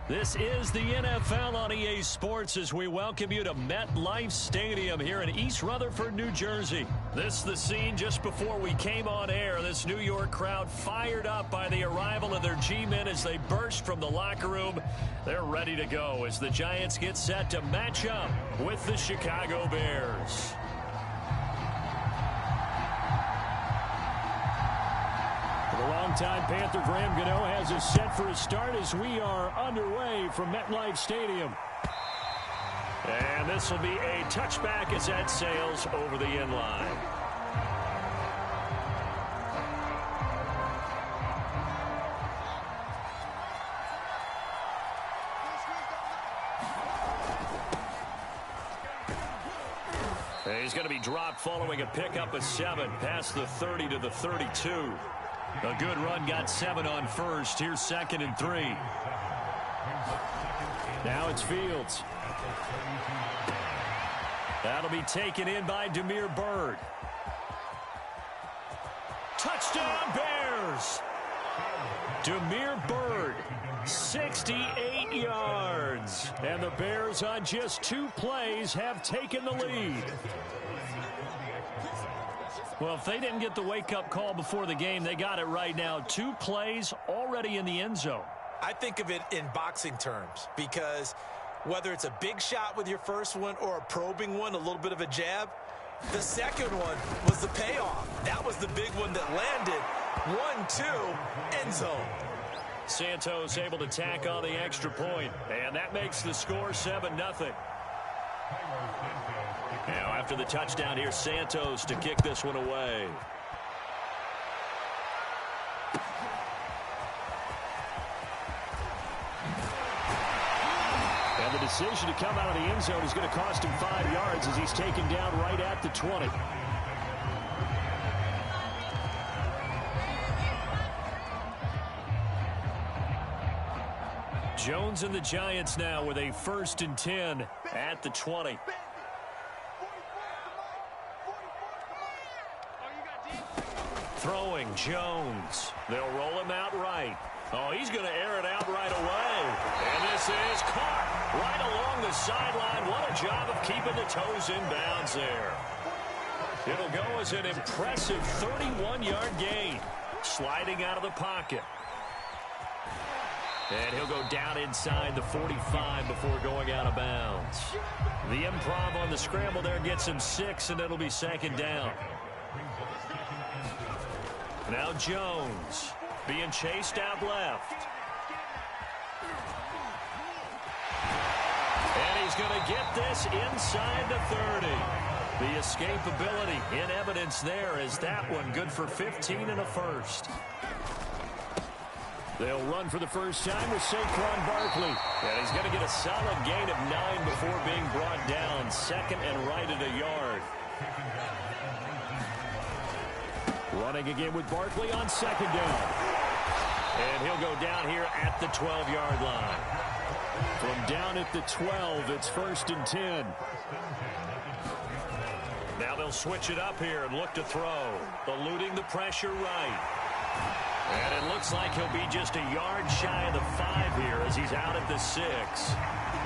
This is the NFL on EA Sports as we welcome you to MetLife Stadium here in East Rutherford, New Jersey. This is the scene just before we came on air. This New York crowd fired up by the arrival of their G-men as they burst from the locker room. They're ready to go as the Giants get set to match up with the Chicago Bears. The longtime Panther Graham Gano has us set for a start as we are underway from MetLife Stadium. And this will be a touchback as that sails over the end line. He's going to be dropped following a pickup of 7 past the 30 to the 32. A good run got 7 on first. Here's 2nd and 3. Now it's Fields. That'll be taken in by Damiere Byrd. Touchdown Bears! Damiere Byrd, 68 yards. And the Bears on just 2 plays have taken the lead. Well, if they didn't get the wake-up call before the game, they got it right now. 2 plays already in the end zone. I think of it in boxing terms because whether it's a big shot with your first one or a probing one, a little bit of a jab, the second one was the payoff. That was the big one that landed. 1-2, end zone. Santos able to tack on the extra point, and that makes the score 7-0. Now after the touchdown here, Santos to kick this one away. And the decision to come out of the end zone is going to cost him 5 yards as he's taken down right at the 20. Jones and the Giants now with a 1st and 10 at the 20. Throwing Jones. They'll roll him out right. Oh, he's going to air it out right away. And this is caught right along the sideline. What a job of keeping the toes in bounds there. It'll go as an impressive 31-yard gain. Sliding out of the pocket. And he'll go down inside the 45 before going out of bounds. The improv on the scramble there gets him 6, and it'll be 2nd down. Now Jones being chased out left. And he's going to get this inside the 30. The escapability in evidence there is that one good for 15 and a first. They'll run for the first time with Saquon Barkley. And he's going to get a solid gain of 9 before being brought down. 2nd and right at a yard. Running again with Barkley on 2nd down. And he'll go down here at the 12-yard line. From down at the 12, it's 1st and 10. Now they'll switch it up here and look to throw. Eluding the pressure right. And it looks like he'll be just a yard shy of the 5 here as he's out at the 6.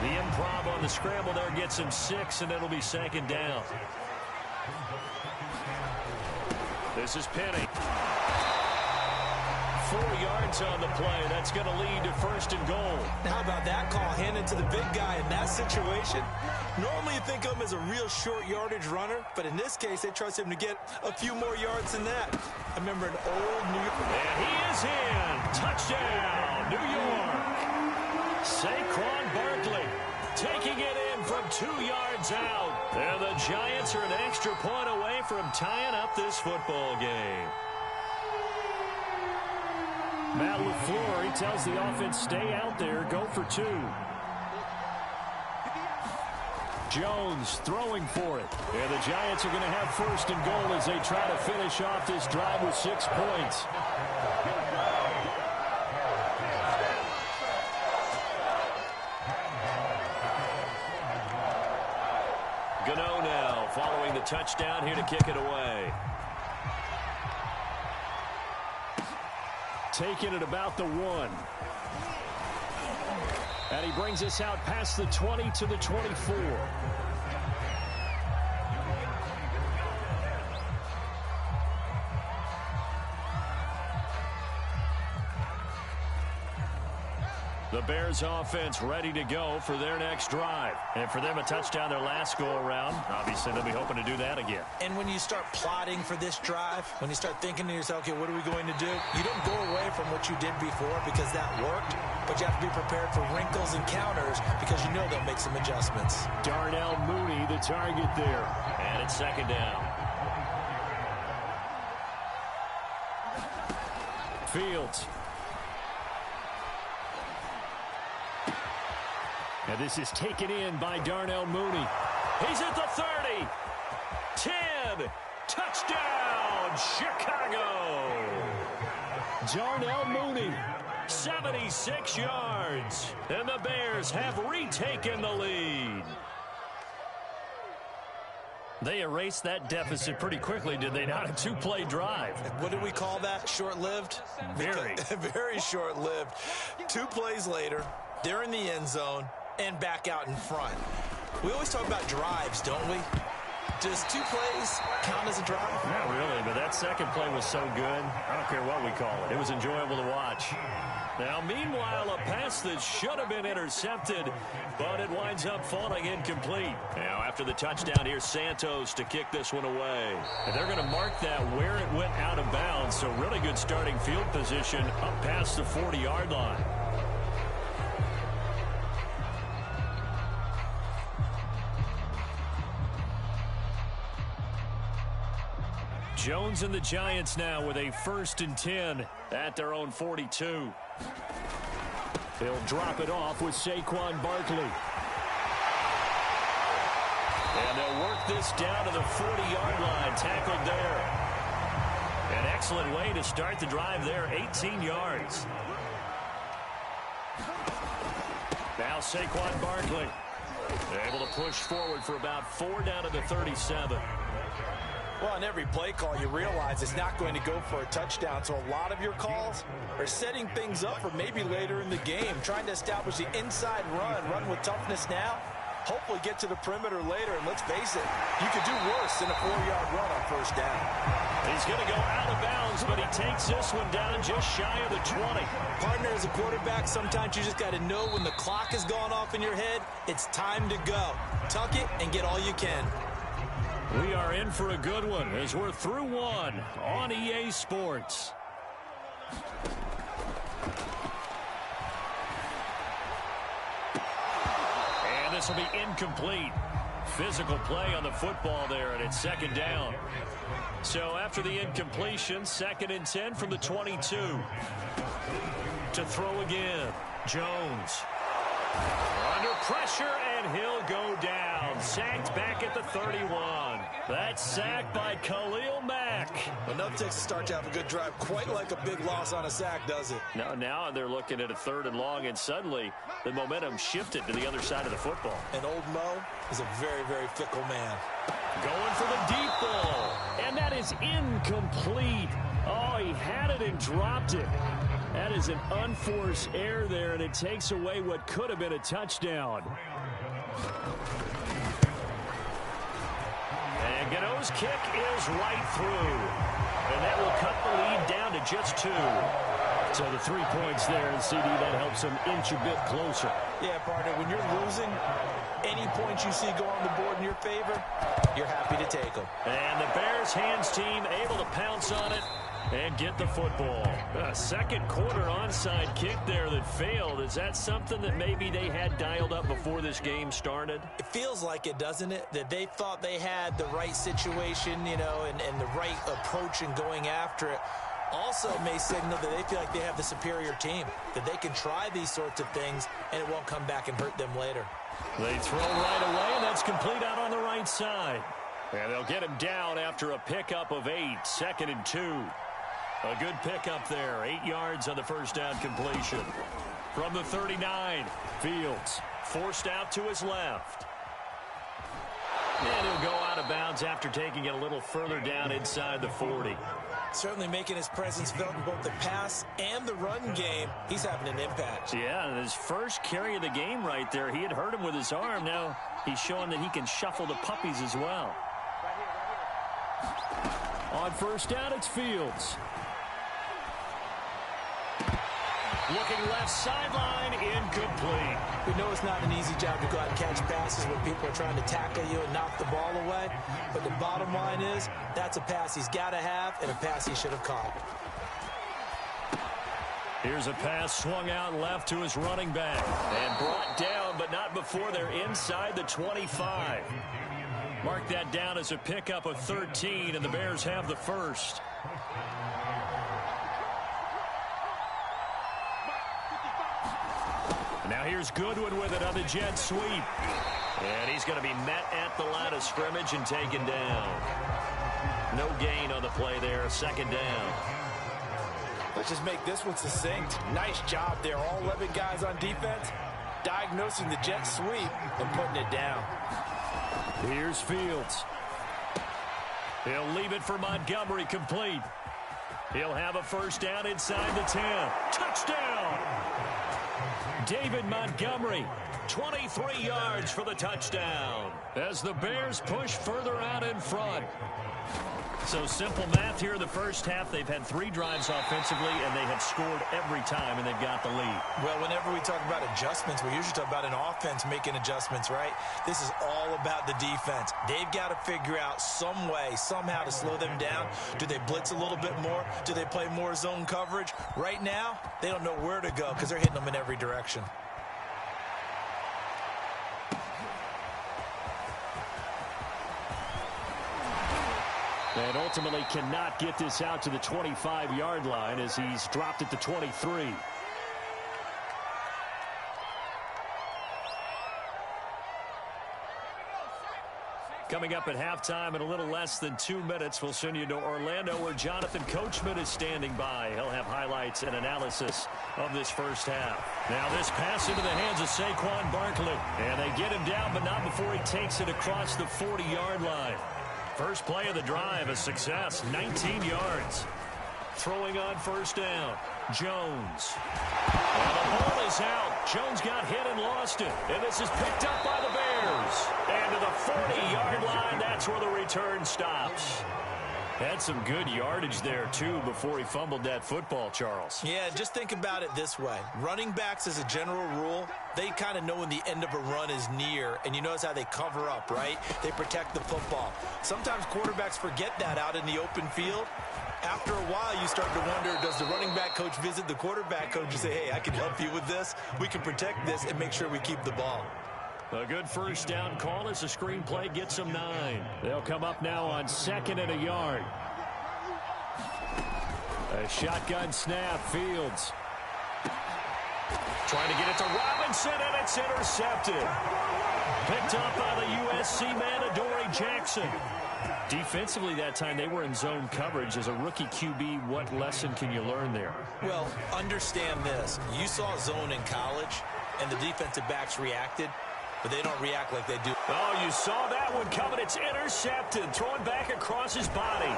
The improv on the scramble there gets him 6, and it'll be 2nd down. This is Penny. 4 yards on the play. That's going to lead to 1st and goal. How about that call handed to the big guy in that situation? Normally you think of him as a real short yardage runner, but in this case they trust him to get a few more yards than that. I remember an old New York. And he is in. Touchdown, New York. Saquon Barkley taking it in from 2 yards out. And the Giants are an extra point away from tying up this football game. Matt LaFleur, he tells the offense, stay out there, go for 2. Jones throwing for it. And the Giants are going to have 1st and goal as they try to finish off this drive with 6 points. Gano now following the touchdown here to kick it away. Taking it about the 1. And he brings us out past the 20 to the 24. The Bears offense ready to go for their next drive. And for them, a touchdown their last go-around. Obviously, they'll be hoping to do that again. And when you start plotting for this drive, when you start thinking to yourself, okay, what are we going to do? You don't go away from what you did before because that worked, but you have to be prepared for wrinkles and counters because you know they'll make some adjustments. Darnell Mooney, the target there. And it's second down. Fields. And this is taken in by Darnell Mooney. He's at the 30. 10. Touchdown, Chicago. Darnell Mooney, 76 yards. And the Bears have retaken the lead. They erased that deficit pretty quickly, did they not? A two-play drive. What do we call that? Short-lived? Very. Very short-lived. 2 plays later, they're in the end zone and back out in front. We always talk about drives, don't we? Does 2 plays count as a drive? Not really, but that second play was so good. I don't care what we call it. It was enjoyable to watch. Now, meanwhile, a pass that should have been intercepted, but it winds up falling incomplete. Now, after the touchdown, here's Santos to kick this one away. And they're going to mark that where it went out of bounds, so really good starting field position up past the 40-yard line. Jones and the Giants now with a 1st and 10 at their own 42. They'll drop it off with Saquon Barkley. And they'll work this down to the 40-yard line, tackled there. An excellent way to start the drive there, 18 yards. Now Saquon Barkley able to push forward for about 4 down to the 37. Well, on every play call, you realize it's not going to go for a touchdown. So a lot of your calls are setting things up for maybe later in the game, trying to establish the inside run with toughness now, hopefully get to the perimeter later. And let's face it, you could do worse than a 4-yard run on 1st down. He's going to go out of bounds, but he takes this one down just shy of the 20. Partner, as a quarterback, sometimes you just got to know when the clock has gone off in your head, it's time to go. Tuck it and get all you can. We are in for a good one as we're through one on EA Sports. And this will be incomplete. Physical play on the football there, and it's 2nd down. So after the incompletion, 2nd and 10 from the 22. To throw again, Jones. Under pressure, and he'll go down. Sacked back at the 31. That's sacked by Khalil Mack. Enough takes to start to have a good drive. Quite like a big loss on a sack, does it? Now they're looking at a 3rd and long, and suddenly the momentum shifted to the other side of the football. And old Mo is a very, very fickle man. Going for the deep ball, and that is incomplete. Oh, he had it and dropped it. That is an unforced error there, and it takes away what could have been a touchdown. And Gano's kick is right through. And that will cut the lead down to just 2. So the 3 points there, and CD, that helps them inch a bit closer. Yeah, partner, when you're losing, any points you see go on the board in your favor, you're happy to take them. And the Bears hands team able to pounce on it and get the football. A 2nd quarter onside kick there that failed. Is that something that maybe they had dialed up before this game started? It feels like it, doesn't it? That they thought they had the right situation, you know, and the right approach in going after it. Also may signal that they feel like they have the superior team, that they can try these sorts of things and it won't come back and hurt them later. They throw right away, and that's complete out on the right side. And they'll get him down after a pickup of 8, 2nd and 2. A good pickup there, 8 yards on the 1st down completion. From the 39, Fields forced out to his left. And he'll go out of bounds after taking it a little further down inside the 40. Certainly making his presence felt in both the pass and the run game. He's having an impact. Yeah, his first carry of the game right there. He had hurt him with his arm. Now he's showing that he can shuffle the puppies as well. On first down, it's Fields. Looking left sideline, incomplete. We know it's not an easy job to go out and catch passes when people are trying to tackle you and knock the ball away. But the bottom line is, that's a pass he's got to have and a pass he should have caught. Here's a pass swung out left to his running back. And brought down, but not before they're inside the 25. Mark that down as a pickup of 13, and the Bears have the first. Now here's Goodwin with it on the jet sweep. And he's going to be met at the line of scrimmage and taken down. No gain on the play there. Second down. Let's just make this one succinct. Nice job there. All 11 guys on defense diagnosing the jet sweep and putting it down. Here's Fields. He'll leave it for Montgomery, complete. He'll have a first down inside the 10. Touchdown! David Montgomery, 23 yards for the touchdown as the Bears push further out in front. So simple math here in the first half. They've had 3 drives offensively, and they have scored every time, and they've got the lead. Well, whenever we talk about adjustments, we usually talk about an offense making adjustments, right? This is all about the defense. They've got to figure out some way, somehow to slow them down. Do they blitz a little bit more? Do they play more zone coverage? Right now, they don't know where to go because they're hitting them in every direction. And ultimately cannot get this out to the 25-yard line as he's dropped it to 23. Coming up at halftime in a little less than 2 minutes, we'll send you to Orlando where Jonathan Coachman is standing by. He'll have highlights and analysis of this first half. Now this pass into the hands of Saquon Barkley. And they get him down, but not before he takes it across the 40-yard line. First play of the drive, a success, 19 yards. Throwing on first down, Jones. And the ball is out. Jones got hit and lost it. And this is picked up by the Bears. And to the 40-yard line, that's where the return stops. Had some good yardage there, too, before he fumbled that football, Charles. Yeah, just think about it this way. Running backs, as a general rule, they kind of know when the end of a run is near, and you notice how they cover up, right? They protect the football. Sometimes quarterbacks forget that out in the open field. After a while, you start to wonder, does the running back coach visit the quarterback coach and say, hey, I can help you with this. We can protect this and make sure we keep the ball. A good first down call as the screenplay gets them 9. They'll come up now on 2nd and a yard. A shotgun snap, Fields. Trying to get it to Robinson, and it's intercepted. Picked up by the USC man, Adoree Jackson. Defensively that time, they were in zone coverage. As a rookie QB, what lesson can you learn there? Well, understand this. You saw zone in college, and the defensive backs reacted. But they don't react like they do. Oh, you saw that one coming. It's intercepted. Throwing back across his body.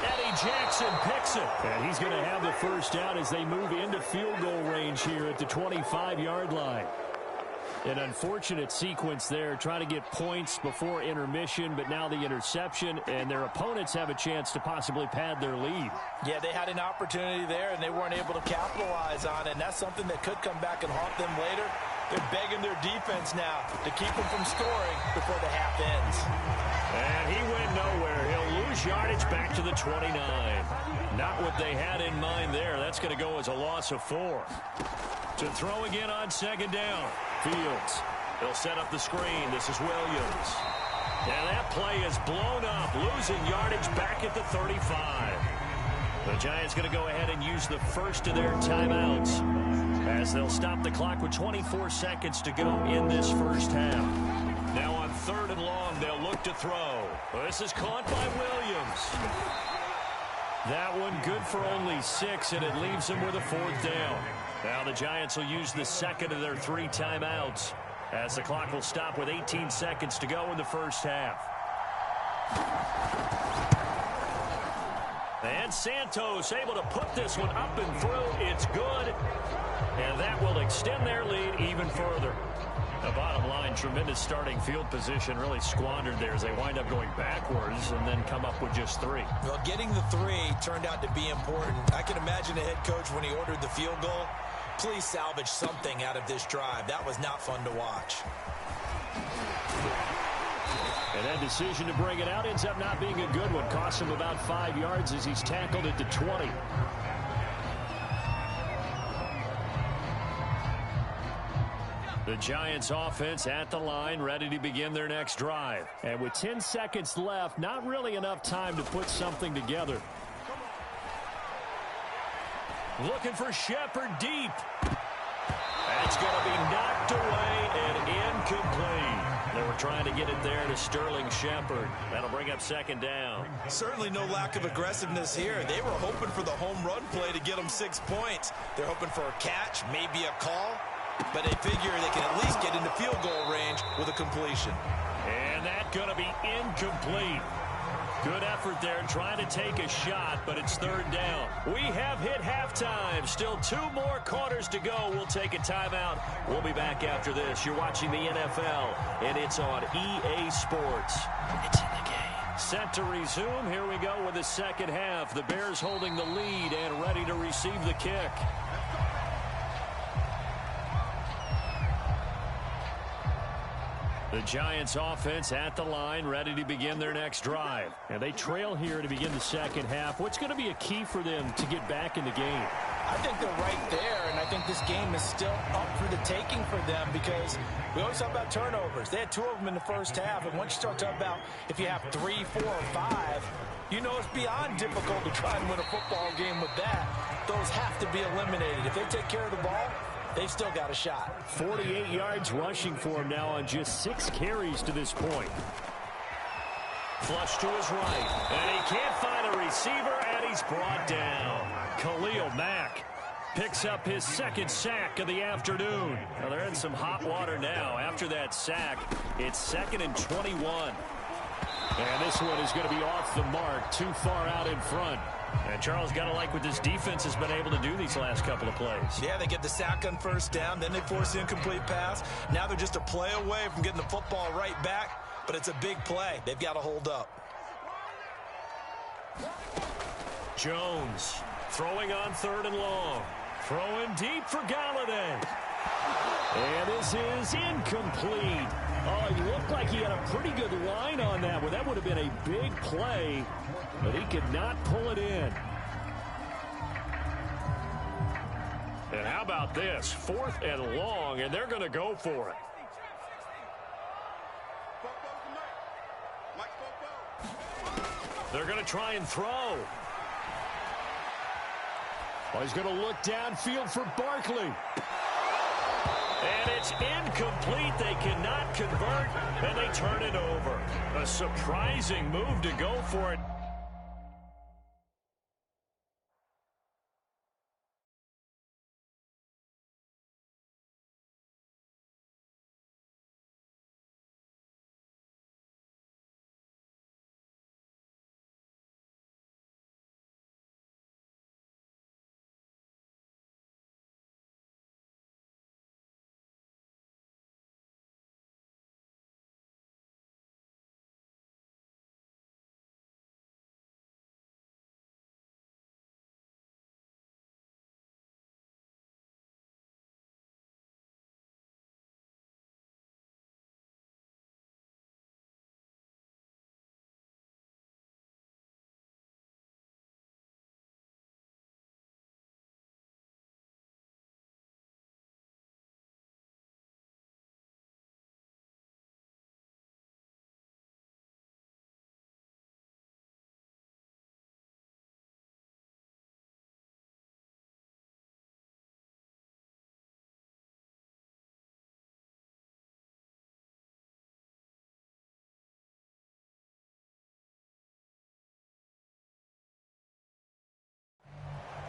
Eddie Jackson picks it. And he's going to have the first down as they move into field goal range here at the 25-yard line. An unfortunate sequence there, trying to get points before intermission, but now the interception, and their opponents have a chance to possibly pad their lead. Yeah, they had an opportunity there, and they weren't able to capitalize on it, and that's something that could come back and haunt them later. They're begging their defense now to keep them from scoring before the half ends. And he went nowhere. He'll lose yardage back to the 29. Not what they had in mind there. That's going to go as a loss of 4. To throw again on 2nd down. Fields. They'll set up the screen. This is Williams. And that play is blown up, losing yardage back at the 35. The Giants going to go ahead and use the first of their timeouts as they'll stop the clock with 24 seconds to go in this first half. Now on 3rd and long, they'll look to throw. This is caught by Williams. That one good for only 6, and it leaves them with a 4th down. Now the Giants will use the second of their 3 timeouts as the clock will stop with 18 seconds to go in the first half. And Santos able to put this one up and through. It's good. And that will extend their lead even further. The bottom line, tremendous starting field position, really squandered there as they wind up going backwards and then come up with just 3. Well, getting the 3 turned out to be important. I can imagine the head coach when he ordered the field goal. Please salvage something out of this drive. That was not fun to watch. And that decision to bring it out ends up not being a good one. Costs him about 5 yards as he's tackled at the 20. The Giants offense at the line, ready to begin their next drive. And with 10 seconds left, not really enough time to put something together. Looking for Shepard deep. That's going to be knocked away and incomplete. They were trying to get it there to Sterling Shepard. That'll bring up second down. Certainly no lack of aggressiveness here. They were hoping for the home run play to get them 6 points. They're hoping for a catch, maybe a call. But they figure they can at least get into field goal range with a completion. And that's going to be incomplete. Good effort there trying to take a shot, but it's third down. We have hit halftime. Still 2 more quarters to go. We'll take a timeout. We'll be back after this. You're watching the NFL, and it's on EA Sports. It's in the game. Set to resume. Here we go with the second half. The Bears holding the lead and ready to receive the kick. The Giants offense at the line, ready to begin their next drive. And they trail here to begin the second half. What's going to be a key for them to get back in the game? I think they're right there, and I think this game is still up for the taking for them because we always talk about turnovers. They had 2 of them in the first half, and once you start talking about if you have 3, 4, or 5, you know it's beyond difficult to try and win a football game with that. Those have to be eliminated. If they take care of the ball, they've still got a shot. 48 yards rushing for him now on just 6 carries to this point. Flush to his right. And he can't find a receiver, and he's brought down. Khalil Mack picks up his second sack of the afternoon. Now they're in some hot water now. After that sack, it's 2nd and 21. And this one is going to be off the mark, too far out in front. And Charles, got to like what this defense has been able to do these last couple of plays. Yeah, they get the sack on first down, then they force the incomplete pass. Now they're just a play away from getting the football right back, but it's a big play. They've got to hold up. Jones throwing on 3rd and long. Throwing deep for Galladay. And this is incomplete. Oh, he looked like he had a pretty good line on that one. That would have been a big play, but he could not pull it in. And how about this? 4th and long, and they're going to go for it. They're going to try and throw. Oh, he's going to look downfield for Barkley. And it's incomplete. They cannot convert, and they turn it over. A surprising move to go for it.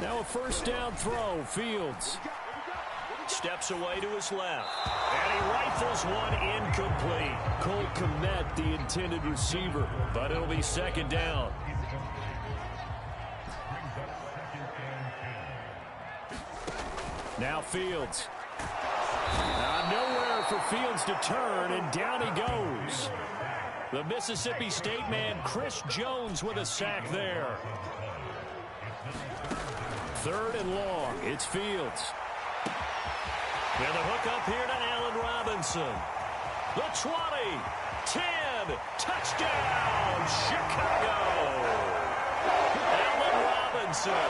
Now a first down throw. Fields steps away to his left. And he rifles one incomplete. Cole Kmet, the intended receiver. But it'll be second down. Now Fields. Nowhere for Fields to turn, and down he goes. The Mississippi State man, Chris Jones, with a sack there. Third and long. It's Fields. And the hook up here to Allen Robinson. The 20, 10, touchdown, Chicago. Allen Robinson,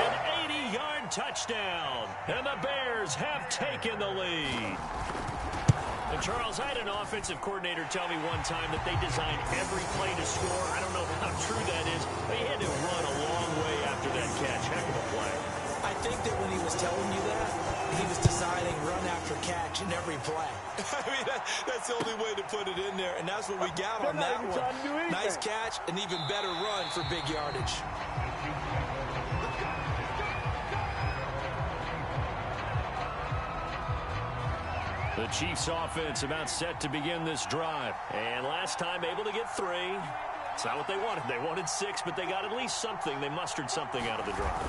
an 80-yard touchdown, and the Bears have taken the lead. And Charles, I had an offensive coordinator tell me one time that they designed every play to score. I don't know how true that is. They had to run a long way after that catch. Heck of a play. I think that when he was telling you that, he was designing run after catch in every play. I mean, that's the only way to put it in there, and that's what we got on that one. Nice catch, an even better run for big yardage. The Chiefs offense about set to begin this drive. And last time able to get 3. It's not what they wanted. They wanted 6, but they got at least something. They mustered something out of the drive.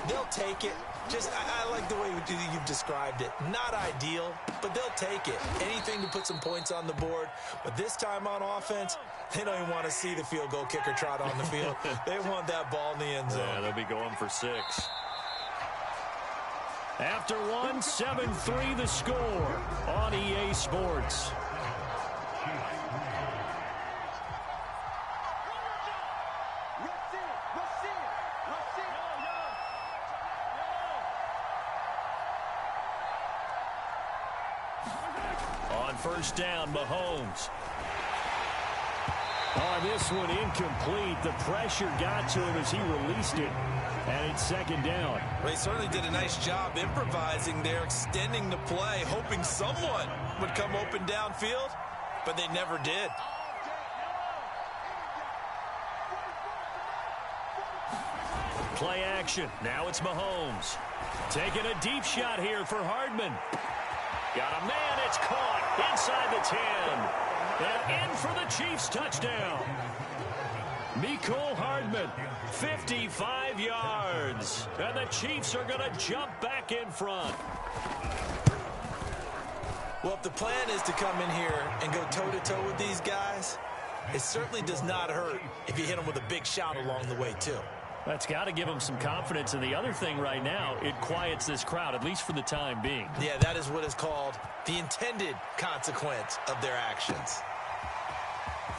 They'll take it. I like the way you've described it. Not ideal, but they'll take it. Anything to put some points on the board. But this time on offense, they don't even want to see the field goal kicker trot on the field. They want that ball in the end zone. Yeah, they'll be going for 6. After 1, 7-3 the score on EA Sports. On first down, Mahomes. On this one, incomplete. The pressure got to him as he released it. And it's second down. They certainly did a nice job improvising there, extending the play, hoping someone would come open downfield, but they never did. Play action. Now it's Mahomes. Taking a deep shot here for Hardman. Got a man. It's caught inside the 10. And in for the Chiefs touchdown. Mecole Hardman, 55 yards. And the Chiefs are going to jump back in front. Well, if the plan is to come in here and go toe-to-toe with these guys, it certainly does not hurt if you hit them with a big shot along the way, too. That's got to give them some confidence. And the other thing right now, it quiets this crowd, at least for the time being. Yeah, that is what is called the intended consequence of their actions.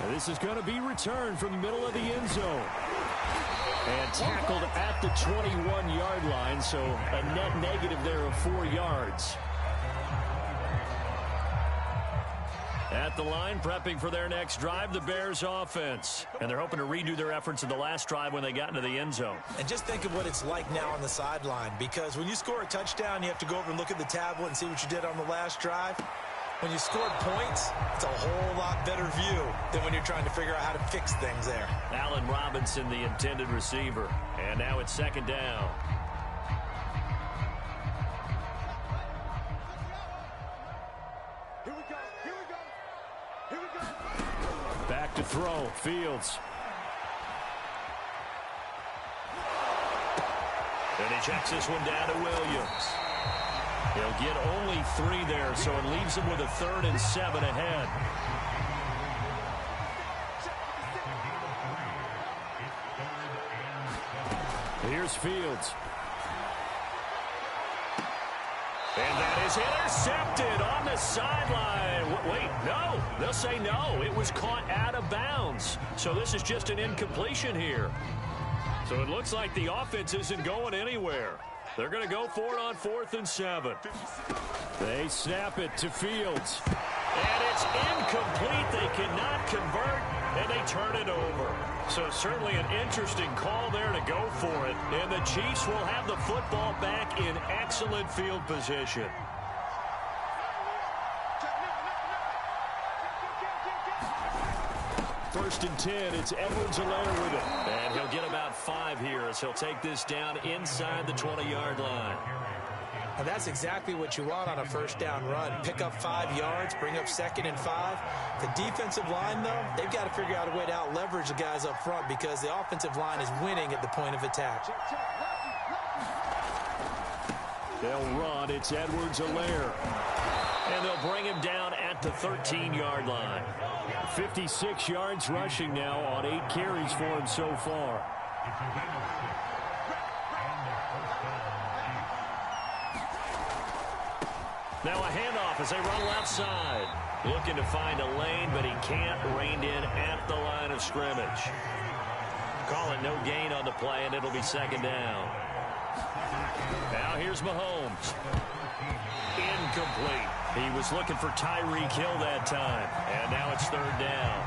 This is going to be returned from the middle of the end zone. And tackled at the 21-yard line, so a net negative there of 4 yards. At the line, prepping for their next drive, the Bears offense. And they're hoping to redo their efforts in the last drive when they got into the end zone. And just think of what it's like now on the sideline, because when you score a touchdown, you have to go over and look at the tablet and see what you did on the last drive. When you scored points, it's a whole lot better view than when you're trying to figure out how to fix things there. Allen Robinson, the intended receiver. And now it's second down. Here we go. Here we go. Here we go. Back to throw. Fields. And he checks this one down to Williams. He'll get only 3 there, so it leaves him with a 3rd and 7 ahead. Here's Fields. And that is intercepted on the sideline. Wait, no. They'll say no. It was caught out of bounds. So this is just an incompletion here. So it looks like the offense isn't going anywhere. They're going to go for it on 4th and 7. They snap it to Fields. And it's incomplete. They cannot convert, and they turn it over. So certainly an interesting call there to go for it. And the Chiefs will have the football back in excellent field position. 1st and 10. It's Edwards-Helaire with it. And he'll get about 5 here as he'll take this down inside the 20-yard line. And that's exactly what you want on a first down run. Pick up 5 yards, bring up 2nd and 5. The defensive line, though, they've got to figure out a way to out-leverage the guys up front because the offensive line is winning at the point of attack. They'll run. It's Edwards-Helaire. And they'll bring him down at the 13-yard line. 56 yards rushing now on 8 carries for him so far. Now a handoff as they run left side. Looking to find a lane, but he can't. Reined in at the line of scrimmage. Call it no gain on the play, and it'll be 2nd down. Now here's Mahomes. Incomplete. He was looking for Tyreek Hill that time. And now it's 3rd down.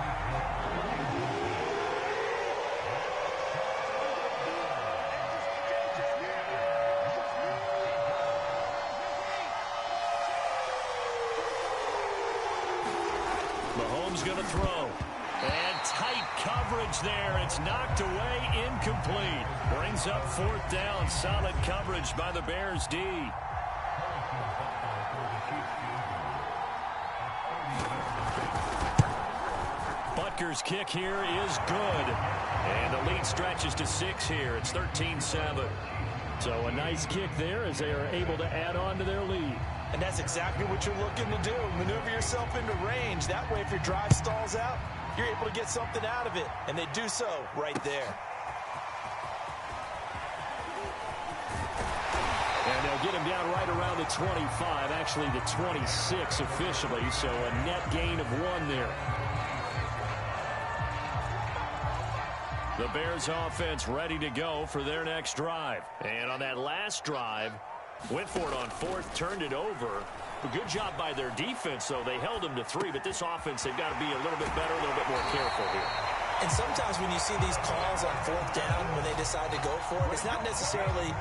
Mahomes going to throw. And tight coverage there. It's knocked away, incomplete. Brings up 4th down. Solid coverage by the Bears D. Butker's kick here is good. And the lead stretches to 6 here. It's 13-7. So a nice kick there as they are able to add on to their lead. And that's exactly what you're looking to do. Maneuver yourself into range. That way, if your drive stalls out, you're able to get something out of it. And they do so right there. And they'll get him down right around the 25, actually the 26 officially. So a net gain of 1 there. The Bears offense ready to go for their next drive. And on that last drive, went for it on 4th, turned it over. A good job by their defense, though. They held them to 3, but this offense, they've got to be a little bit better, a little bit more careful here. And sometimes when you see these calls on 4th down, when they decide to go for it, it's not necessarily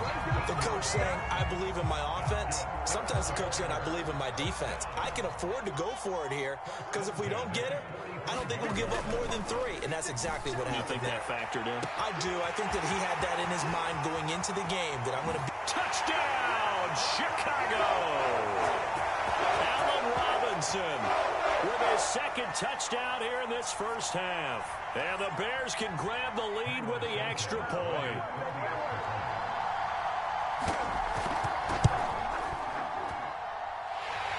the coach saying, I believe in my offense. Sometimes the coach saying, I believe in my defense. I can afford to go for it here, because if we don't get it, I don't think we'll give up more than 3. And that's exactly what happened. You think that factored in? I do. I think that he had that in his mind going into the game, that I'm going to... Touchdown, Chicago! Allen Robinson with his 2nd touchdown here in this first half. And the Bears can grab the lead with the extra point.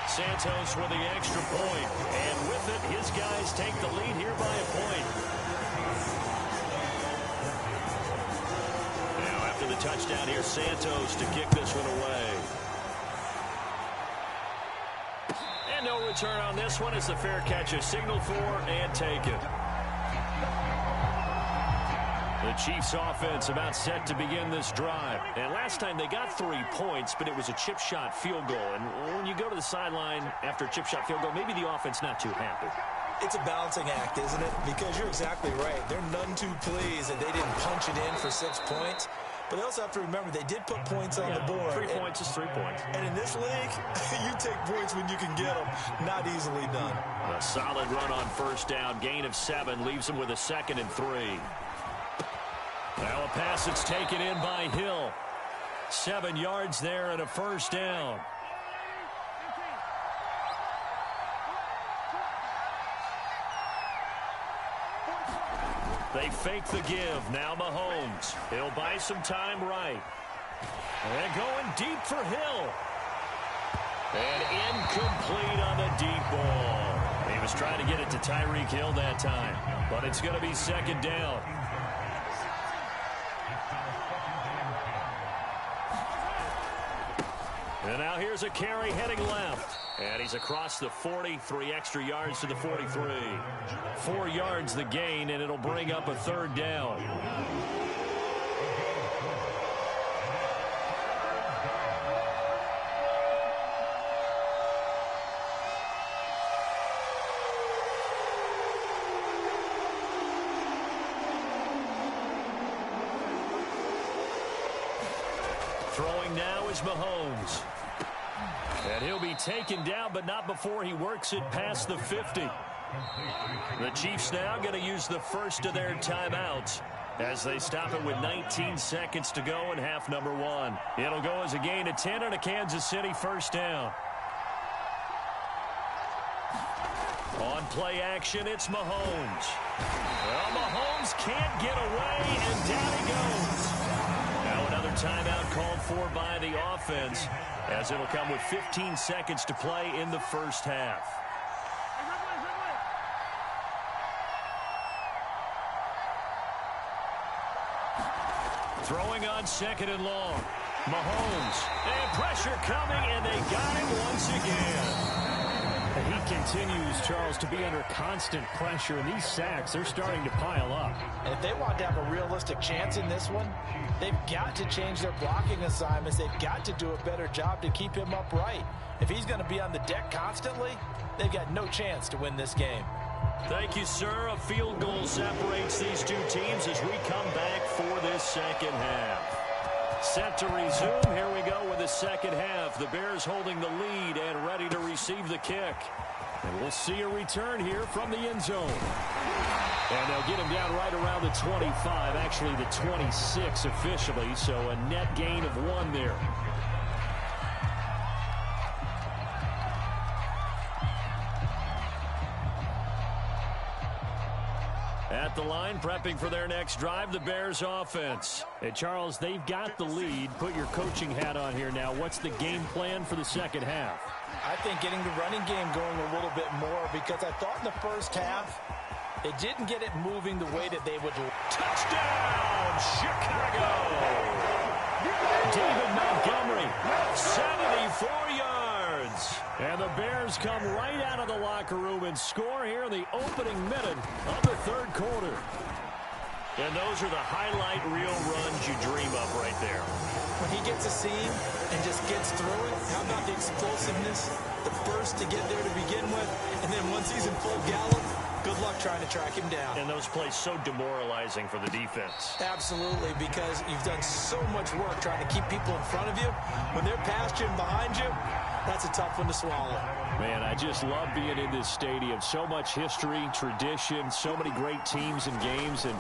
Santos with the extra point. And with it, his guys take the lead here by a point. Now after the touchdown here, Santos to kick this one away. And no return on this one as the fair catch is signaled for and taken. The Chiefs offense about set to begin this drive. And last time they got 3 points, but it was a chip shot field goal. And when you go to the sideline after a chip shot field goal, maybe the offense not too happy. It's a balancing act, isn't it? Because you're exactly right. They're none too pleased that they didn't punch it in for 6 points. But they also have to remember they did put points on the board. 3 points is 3 points. And in this league, you take points when you can get them. Not easily done. A solid run on 1st down. Gain of 7 leaves them with a 2nd and 3. Now a pass that's taken in by Hill. 7 yards there and a 1st down. They fake the give. Now Mahomes. He'll buy some time right. And going deep for Hill. And incomplete on the deep ball. He was trying to get it to Tyreek Hill that time. But it's going to be 2nd down. And now here's a carry heading left. And he's across the 40, 3 extra yards to the 43. 4 yards the gain, and it'll bring up a 3rd down. Throwing now is Mahomes. And he'll be taken down, but not before he works it past the 50. The Chiefs now going to use the first of their timeouts as they stop it with 19 seconds to go in half number 1. It'll go as a gain of 10 and a Kansas City first down. On play action, it's Mahomes. Well, Mahomes can't get away, and down he goes. Now another timeout called for by the offense, as it'll come with 15 seconds to play in the first half. Throwing on second and long. Mahomes. And pressure coming, and they got him once again. And he continues, Charles, to be under constant pressure, and these sacks, they're starting to pile up. And if they want to have a realistic chance in this one, they've got to change their blocking assignments. They've got to do a better job to keep him upright. If he's going to be on the deck constantly, they've got no chance to win this game. Thank you, sir. A field goal separates these two teams as we come back for this second half. Set to resume. Here we go with the second half. The Bears holding the lead and ready to receive the kick. And we'll see a return here from the end zone. And they'll get him down right around the 25, actually the 26 officially, so a net gain of 1 there. At the line, prepping for their next drive, the Bears offense. Hey, Charles, they've got the lead. Put your coaching hat on here now. What's the game plan for the second half? I think getting the running game going a little bit more, because I thought in the first half, they didn't get it moving the way that they would. Touchdown, Chicago! David Montgomery, 74 yards. And the Bears come right out of the locker room and score here in the opening minute of the third quarter. And those are the highlight reel runs you dream of right there. When he gets a seam and just gets through it, how about the explosiveness, the burst to get there to begin with, and then once he's in full gallop, good luck trying to track him down. And those plays so demoralizing for the defense. Absolutely, because you've done so much work trying to keep people in front of you. When they're past you and behind you, that's a tough one to swallow. Man, I just love being in this stadium. So much history, tradition, so many great teams and games, and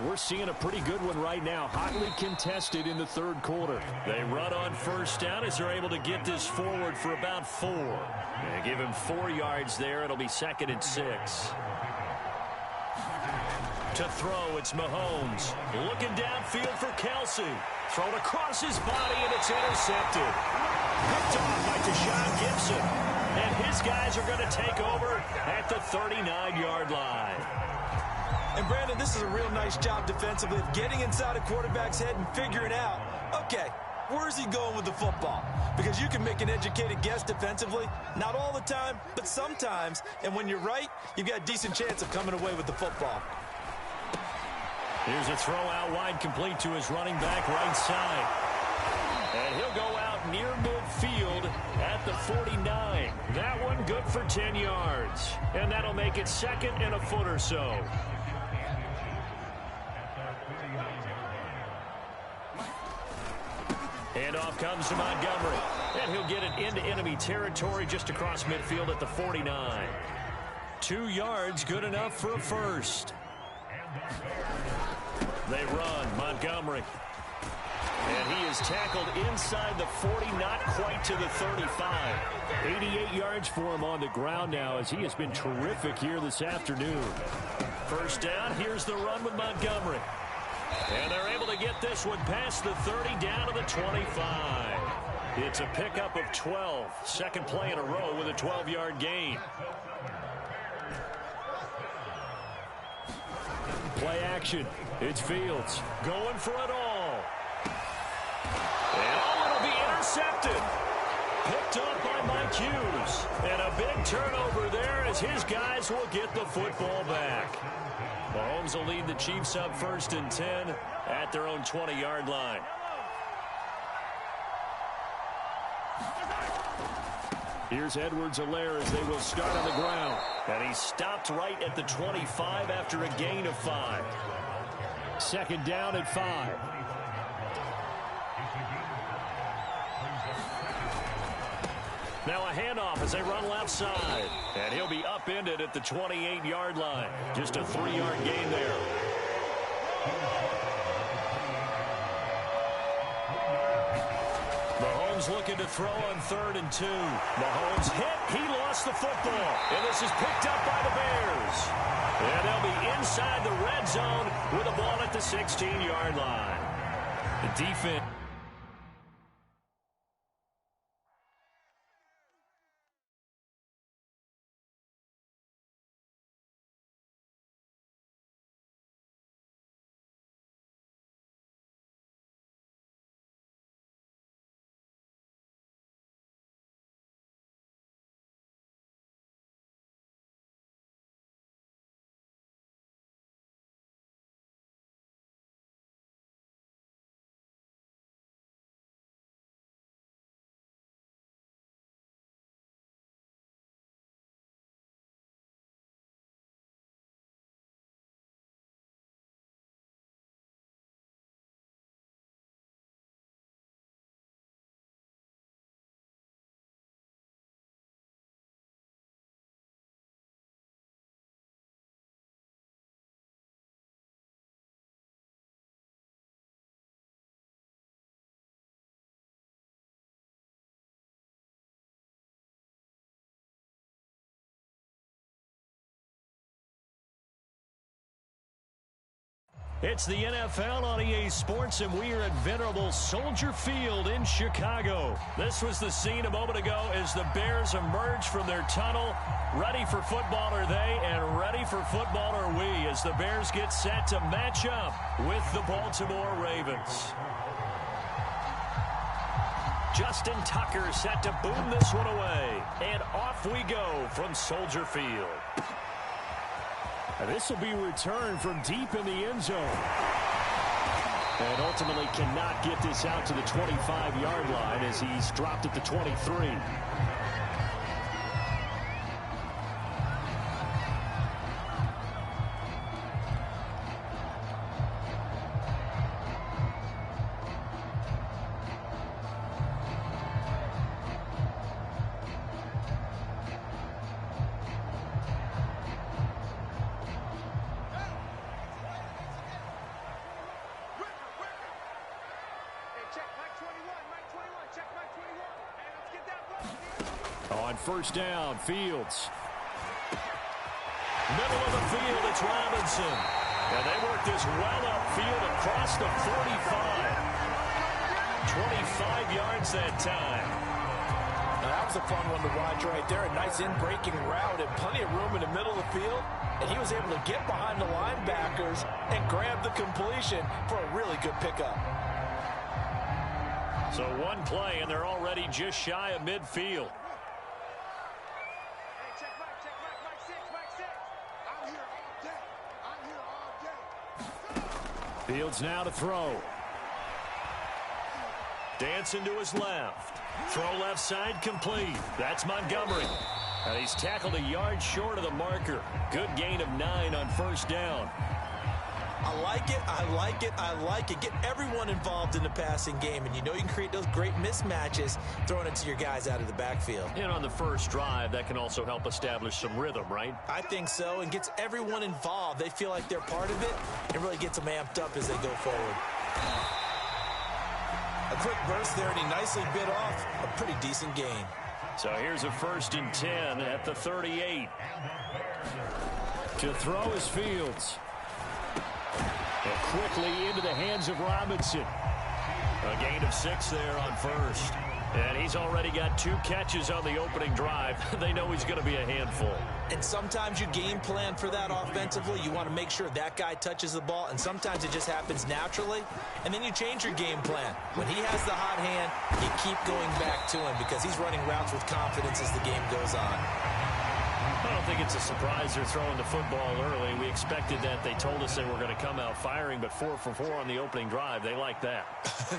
we're seeing a pretty good one right now. Hotly contested in the third quarter. They run on first down as they're able to get this forward for about 4. They give him 4 yards there. It'll be 2nd and 6. To throw, it's Mahomes. Looking downfield for Kelsey. Thrown across his body, and it's intercepted. Picked off by Deshaun Gibson. And his guys are going to take over at the 39-yard line. And, Brandon, this is a real nice job defensively of getting inside a quarterback's head and figuring out, okay, where's he going with the football? Because you can make an educated guess defensively. Not all the time, but sometimes. And when you're right, you've got a decent chance of coming away with the football. Here's a throw out wide, complete to his running back right side. And he'll go out near midfield at the 49. That one good for 10 yards. And that'll make it 2nd and a foot or so. Handoff comes to Montgomery. And he'll get it into enemy territory just across midfield at the 49. 2 yards, good enough for a first. They run, Montgomery. And he is tackled inside the 40, not quite to the 35. 88 yards for him on the ground now, as he has been terrific here this afternoon. First down, here's the run with Montgomery. And they're able to get this one past the 30, down to the 25. It's a pickup of 12. Second play in a row with a 12-yard gain. Play action. It's Fields. Going for it all. And it'll be intercepted. Picked up by Mike Hughes. And a big turnover there as his guys will get the football back. Mahomes will lead the Chiefs up 1st and 10 at their own 20-yard line. Here's Edwards-Helaire as they will start on the ground. And he stopped right at the 25 after a gain of 5. 2nd down at 5. Now a handoff as they run left side. And he'll be upended at the 28-yard line. Just a 3-yard gain there. Mahomes looking to throw on 3rd and 2. Mahomes hit. He lost the football. And this is picked up by the Bears. And they'll be inside the red zone with the ball at the 16-yard line. The defense. It's the NFL on EA Sports, and we are at venerable Soldier Field in Chicago. This was the scene a moment ago as the Bears emerged from their tunnel. Ready for football are they, and ready for football are we, as the Bears get set to match up with the Baltimore Ravens. Justin Tucker set to boom this one away, and off we go from Soldier Field. This will be returned from deep in the end zone. And ultimately cannot get this out to the 25-yard line as he's dropped at the 23. On first down, Fields. Middle of the field, it's Robinson. And they work this well upfield across the 45. 25 yards that time. Now that was a fun one to watch right there. A nice in-breaking route and plenty of room in the middle of the field. And he was able to get behind the linebackers and grab the completion for a really good pickup. So one play, and they're already just shy of midfield. Fields now to throw. Dancing to his left. Throw left side complete. That's Montgomery. And he's tackled a yard short of the marker. Good gain of 9 on first down. I like it, I like it, I like it. Get everyone involved in the passing game, and you know you can create those great mismatches throwing it to your guys out of the backfield. And on the first drive, that can also help establish some rhythm, right? I think so, and gets everyone involved. They feel like they're part of it, and really gets them amped up as they go forward. A quick burst there, and he nicely bit off a pretty decent gain. So here's a 1st and 10 at the 38. To throw is Fields. And quickly into the hands of Robinson. A gain of 6 there on first. And he's already got 2 catches on the opening drive. They know he's going to be a handful. And sometimes you game plan for that offensively. You want to make sure that guy touches the ball, and sometimes it just happens naturally. And then you change your game plan. When he has the hot hand, you keep going back to him because he's running routes with confidence as the game goes on. I don't think it's a surprise they're throwing the football early. We expected that. They told us they were going to come out firing, but 4 for 4 on the opening drive. They like that.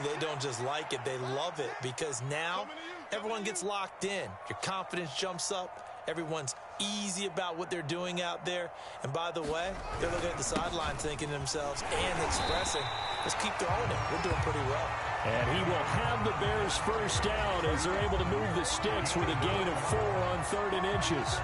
They don't just like it, they love it, because now everyone gets locked in. Your confidence jumps up. Everyone's easy about what they're doing out there. And by the way, they're looking at the sideline thinking to themselves and expressing, let's keep throwing it. We're doing pretty well. And he will have the Bears first down as they're able to move the sticks with a gain of 4 on 3rd and inches.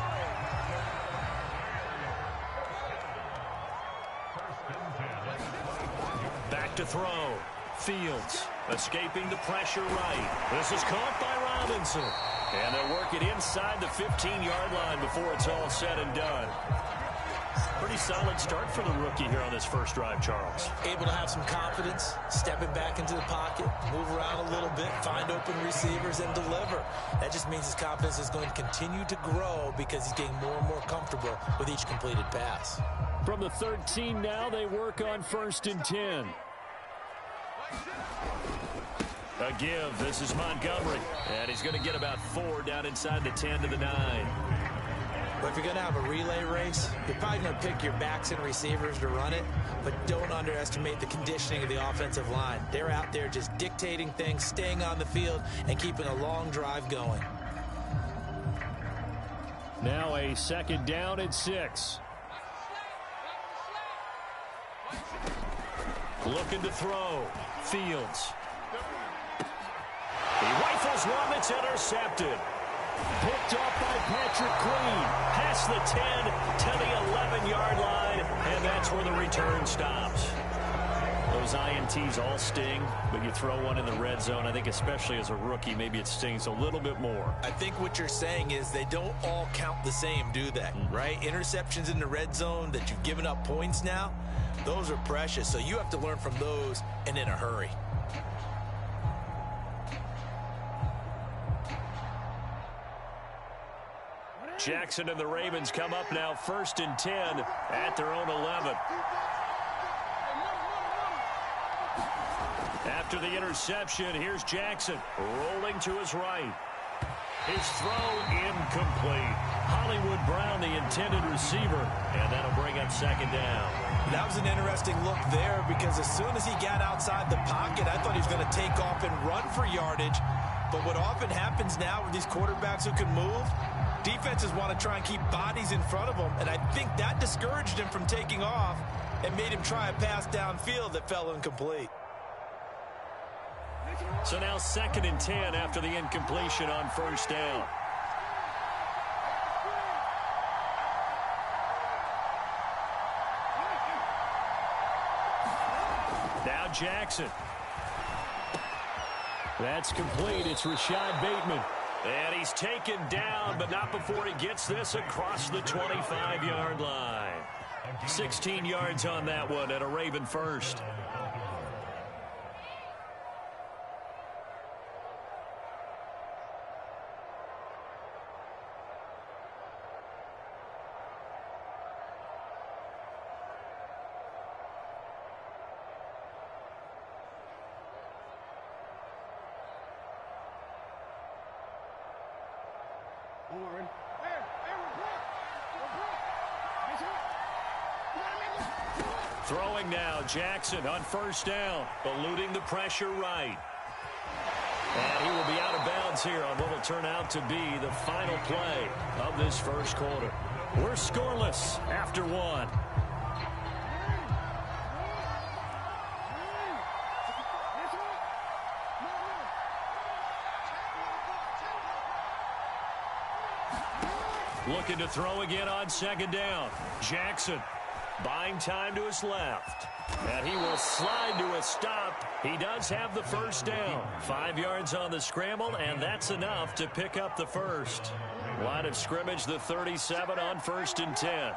Back to throw. Fields escaping the pressure right. This is caught by Robinson. And they'll work it inside the 15-yard line before it's all said and done. Pretty solid start for the rookie here on this first drive, Charles. Able to have some confidence, stepping back into the pocket, move around a little bit, find open receivers, and deliver. That just means his confidence is going to continue to grow because he's getting more and more comfortable with each completed pass. From the 13 now, they work on 1st and 10. A give. This is Montgomery. And he's going to get about 4 down inside the 10 to the 9. But if you're going to have a relay race, you're probably going to pick your backs and receivers to run it, but don't underestimate the conditioning of the offensive line. They're out there just dictating things, staying on the field, and keeping a long drive going. Now a 2nd down and 6. Looking to throw. Fields. He rifles one that's intercepted. Picked off by Patrick Queen. Past the 10 to the 11-yard line, and that's where the return stops. Those INTs all sting, but you throw one in the red zone. I think especially as a rookie, maybe it stings a little bit more. I think what you're saying is they don't all count the same, do they? Right? Interceptions in the red zone that you've given up points now, those are precious. So you have to learn from those and in a hurry. Jackson and the Ravens come up now 1st and 10 at their own 11. After the interception, here's Jackson rolling to his right. His throw incomplete. Hollywood Brown, the intended receiver, and that'll bring up 2nd down. That was an interesting look there because as soon as he got outside the pocket, I thought he was going to take off and run for yardage. But what often happens now with these quarterbacks who can move, defenses want to try and keep bodies in front of them, and I think that discouraged him from taking off and made him try a pass downfield that fell incomplete. So now 2nd and 10 after the incompletion on 1st down. Now Jackson. That's complete. It's Rashad Bateman. And he's taken down, but not before he gets this across the 25-yard line. 16 yards on that one and a Raven first. Throwing now, Jackson on 1st down, eluding the pressure right. And he will be out of bounds here on what will turn out to be the final play of this first quarter. We're scoreless after 1. Looking to throw again on 2nd down. Jackson buying time to his left. And he will slide to a stop. He does have the first down. 5 yards on the scramble, and that's enough to pick up the first. Line of scrimmage, the 37 on 1st and 10.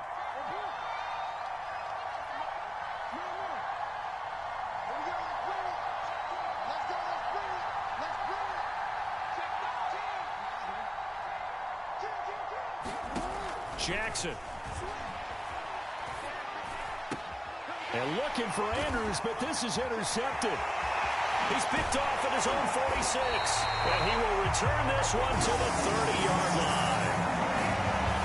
Jackson. And looking for Andrews, but this is intercepted. He's picked off at his own 46. And he will return this one to the 30-yard line.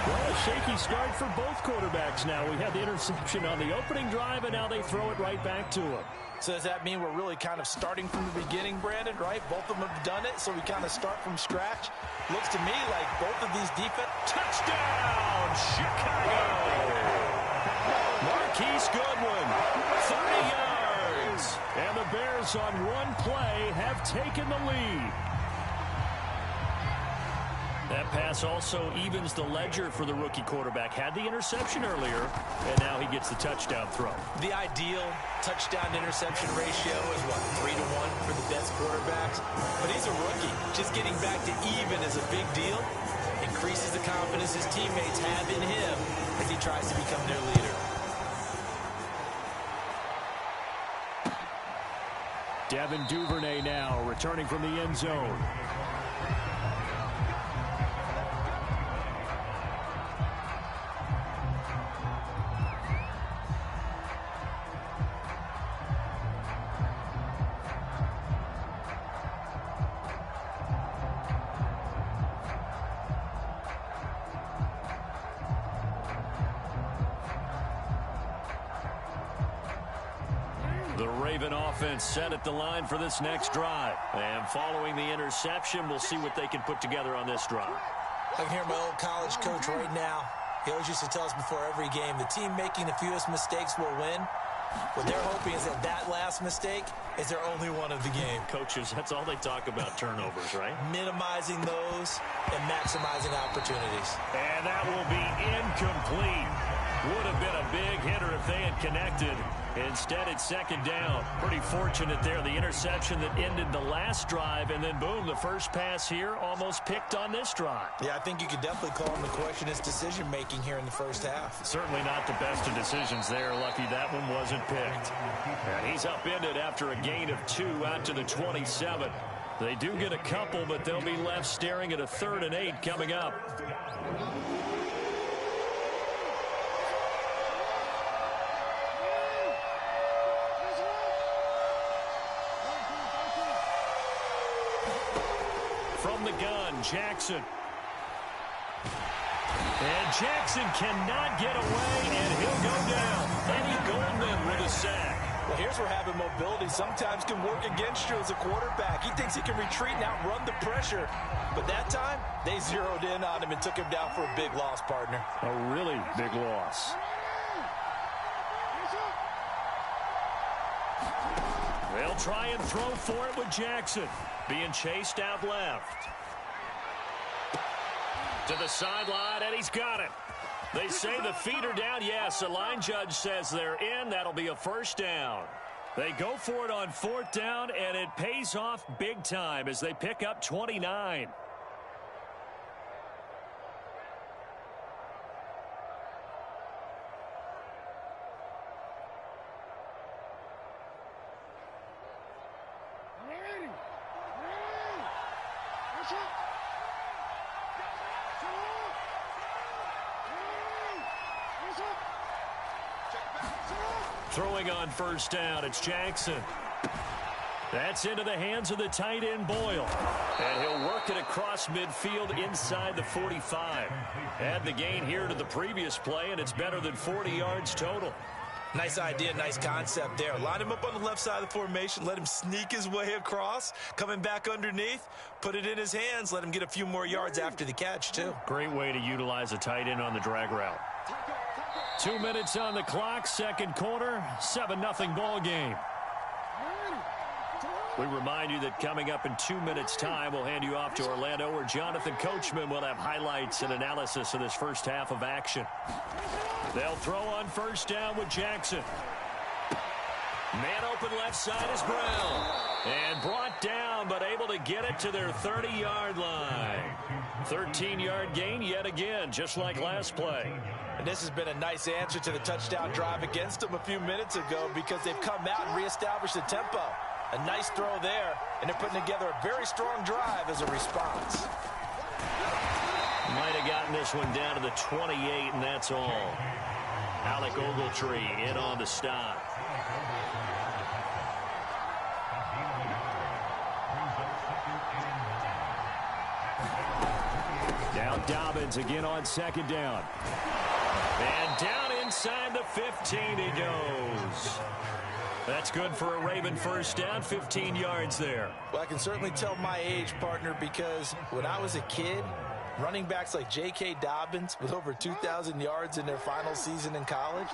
Well, a shaky start for both quarterbacks now. We had the interception on the opening drive, and now they throw it right back to him. So does that mean we're really kind of starting from the beginning, Brandon, right? Both of them have done it, so we kind of start from scratch. Looks to me like both of these defense... Touchdown, Chicago! Marquise Goodwin, 30 yards. And the Bears on one play have taken the lead. That pass also evens the ledger for the rookie quarterback. Had the interception earlier, and now he gets the touchdown throw. The ideal touchdown-to-interception ratio is, what, 3-to-1 for the best quarterbacks? But he's a rookie. Just getting back to even is a big deal. Increases the confidence his teammates have in him as he tries to become their leader. Devin Duvernay now returning from the end zone. The Raven offense set at the line for this next drive. And following the interception, we'll see what they can put together on this drive. I can hear my old college coach right now. He always used to tell us before every game, the team making the fewest mistakes will win. What they're hoping is that that last mistake is their only one of the game. Coaches, that's all they talk about, turnovers, right? Minimizing those and maximizing opportunities. And that will be incomplete. Would have been a big hitter if they had connected. Instead, it's second down. Pretty fortunate there. The interception that ended the last drive, and then, boom, the first pass here almost picked on this drive. Yeah, I think you could definitely call him the question his decision-making here in the first half. Certainly not the best of decisions there. Lucky that one wasn't picked. And he's upended after a gain of 2 out to the 27. They do get a couple, but they'll be left staring at a 3rd and 8 coming up. From the gun, Jackson. And Jackson cannot get away, and he'll go down. Eddie Goldman with a sack. Well, here's where having mobility sometimes can work against you as a quarterback. He thinks he can retreat and outrun the pressure. But that time, they zeroed in on him and took him down for a big loss, partner. A really big loss. They'll try and throw for it with Jackson. Being chased out left. To the sideline, and he's got it. They say the feet are down. Yes, the line judge says they're in. That'll be a first down. They go for it on 4th down, and it pays off big time as they pick up 29. Throwing on 1st down, it's Jackson. That's into the hands of the tight end, Boyle. And he'll work it across midfield inside the 45. Add the gain here to the previous play, and it's better than 40 yards total. Nice idea, nice concept there. Line him up on the left side of the formation, let him sneak his way across, coming back underneath, put it in his hands, let him get a few more yards after the catch, too. Great way to utilize a tight end on the drag route. 2 minutes on the clock, 2nd quarter, 7-0 ball game. We remind you that coming up in 2 minutes' time, we'll hand you off to Orlando, where Jonathan Coachman will have highlights and analysis of this first half of action. They'll throw on 1st down with Jackson. Man open left side is Brown. And brought down, but able to get it to their 30-yard line. 13-yard gain yet again, just like last play. And this has been a nice answer to the touchdown drive against them a few minutes ago because they've come out and reestablished the tempo. A nice throw there, and they're putting together a very strong drive as a response. Might have gotten this one down to the 28, and that's all. Alec Ogletree in on the stop. Now Dobbins again on 2nd down. And down inside the 15 he goes. That's good for a Raven 1st down, 15 yards there. Well, I can certainly tell my age, partner, because when I was a kid, running backs like J.K. Dobbins with over 2,000 yards in their final season in college,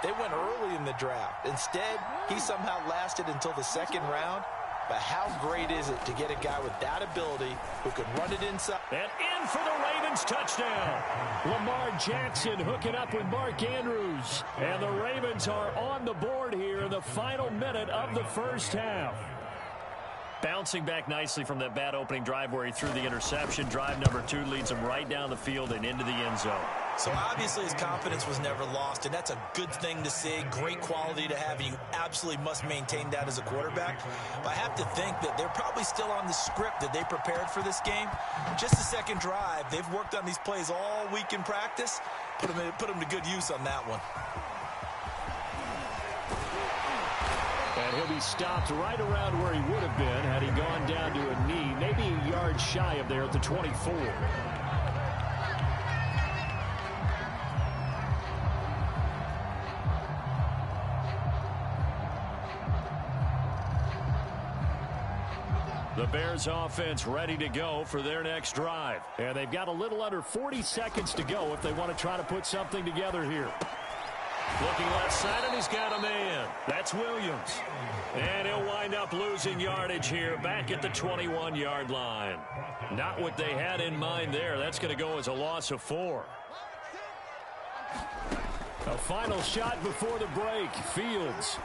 They went early in the draft. Instead, he somehow lasted until the second round. But how great is it to get a guy with that ability who can run it inside? And in for the Ravens touchdown. Lamar Jackson hooking up with Mark Andrews. And the Ravens are on the board here in the final minute of the first half. Bouncing back nicely from that bad opening drive where he threw the interception. Drive number 2 leads him right down the field and into the end zone. So obviously his confidence was never lost, and that's a good thing to see. Great quality to have, and you absolutely must maintain that as a quarterback. But I have to think that they're probably still on the script that they prepared for this game. Just the second drive, they've worked on these plays all week in practice. Put them to good use on that one. And he'll be stopped right around where he would have been had he gone down to a knee, maybe a yard shy of there at the 24. The Bears offense ready to go for their next drive. And they've got a little under 40 seconds to go if they want to try to put something together here. Looking left side, and he's got a man. That's Williams. And he'll wind up losing yardage here back at the 21-yard line. Not what they had in mind there. That's going to go as a loss of 4. A final shot before the break. Fields.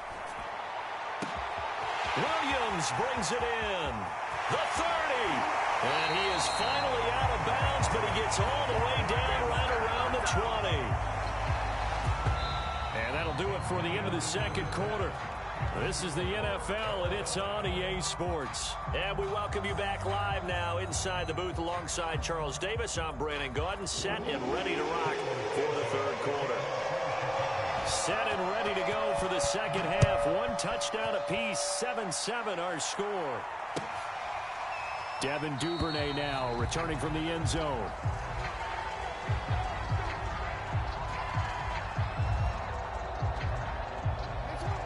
Williams brings it in. The 30. And he is finally out of bounds, but he gets all the way down right around the 20. And that'll do it for the end of the second quarter. This is the NFL, and it's on EA Sports. And we welcome you back live now inside the booth alongside Charles Davis. I'm Brandon Gaudin, set and ready to rock for the third quarter. Set and ready to go for the second half. 1 touchdown apiece, 7-7 our score. Devin Duvernay now returning from the end zone.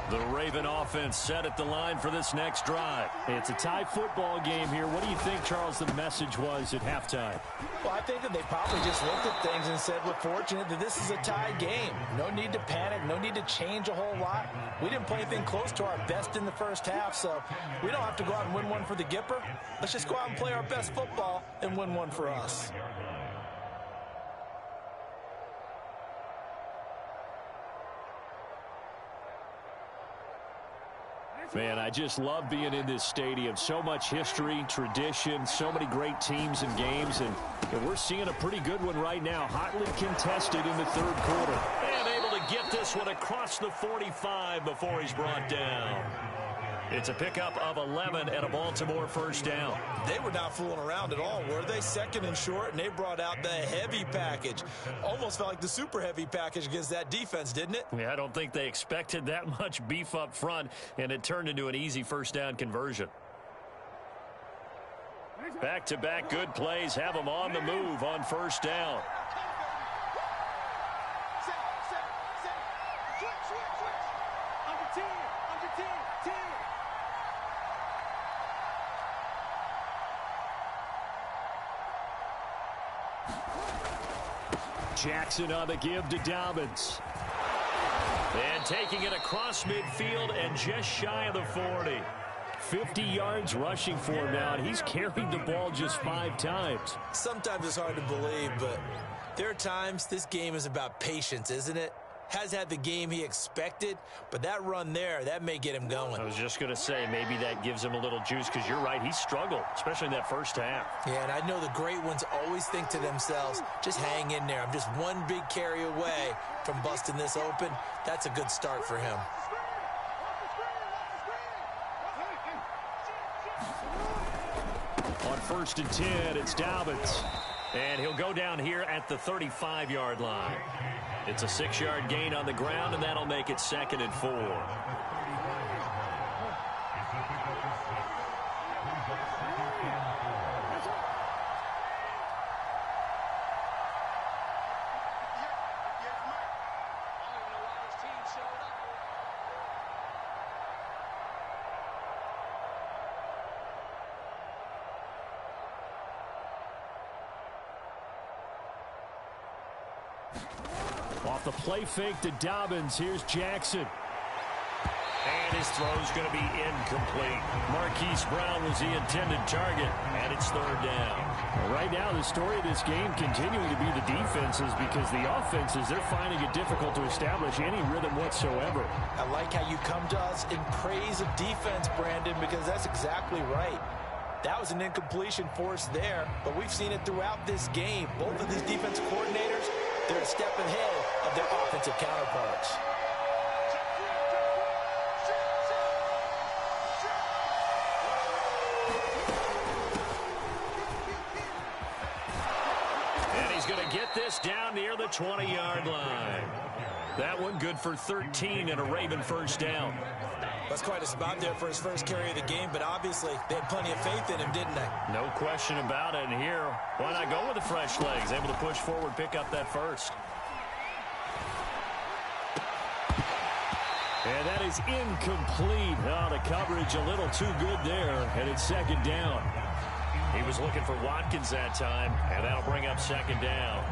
The Raven offense set at the line for this next drive. It's a tie football game here. What do you think, Charles, the message was at halftime? Well, I think that they probably just looked at things and said, we're fortunate that this is a tie game. No need to panic. No need to change a whole lot. We didn't play anything close to our best in the first half, so we don't have to go out and win one for the Gipper. Let's just go out and play our best football and win one for us. Man, I just love being in this stadium. So much history, tradition, so many great teams and games, and we're seeing a pretty good one right now, hotly contested in the third quarter. And able to get this one across the 45 before he's brought down. It's a pickup of 11 and a Baltimore first down. They were not fooling around at all, were they? Second and short, and they brought out the heavy package. Almost felt like the super heavy package against that defense, didn't it? Yeah, I don't think they expected that much beef up front, and it turned into an easy first down conversion. Back-to-back good plays have them on the move on first down. Jackson on the give to Dobbins. And taking it across midfield and just shy of the 40. 50 yards rushing for him now, and he's carried the ball just 5 times. Sometimes it's hard to believe, but there are times this game is about patience, isn't it? Has had the game he expected, but that run there, that may get him going. I was just going to say, maybe that gives him a little juice, because you're right, he struggled, especially in that first half. Yeah, and I know the great ones always think to themselves, just hang in there. I'm just one big carry away from busting this open. That's a good start for him. On 1st and 10, it's Dobbins. And he'll go down here at the 35-yard line. It's a 6-yard gain on the ground, and that'll make it 2nd and 4. the play fake to Dobbins. Here's Jackson. And his throw's going to be incomplete. Marquise Brown was the intended target, and it's third down. Well, right now, the story of this game continuing to be the defenses, because the offenses, they're finding it difficult to establish any rhythm whatsoever. I like how you come to us in praise of defense, Brandon, because that's exactly right. That was an incompletion forced there, but we've seen it throughout this game. Both of these defensive coordinators, they're a step ahead of their offensive counterparts. Get this down near the 20-yard line. That one good for 13 and a Raven first down. That's quite a spot there for his first carry of the game, but obviously they had plenty of faith in him, didn't they? No question about it. And here, why not go with the fresh legs? Able to push forward, pick up that first. And that is incomplete. Oh, the coverage a little too good there, and it's second down. He was looking for Watkins that time, and that'll bring up second down.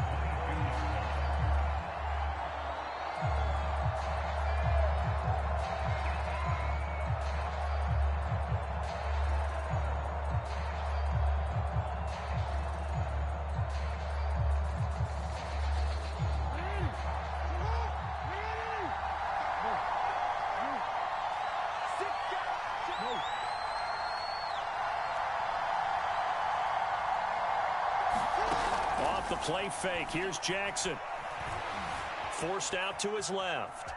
Off the play fake, here's Jackson. Forced out to his left.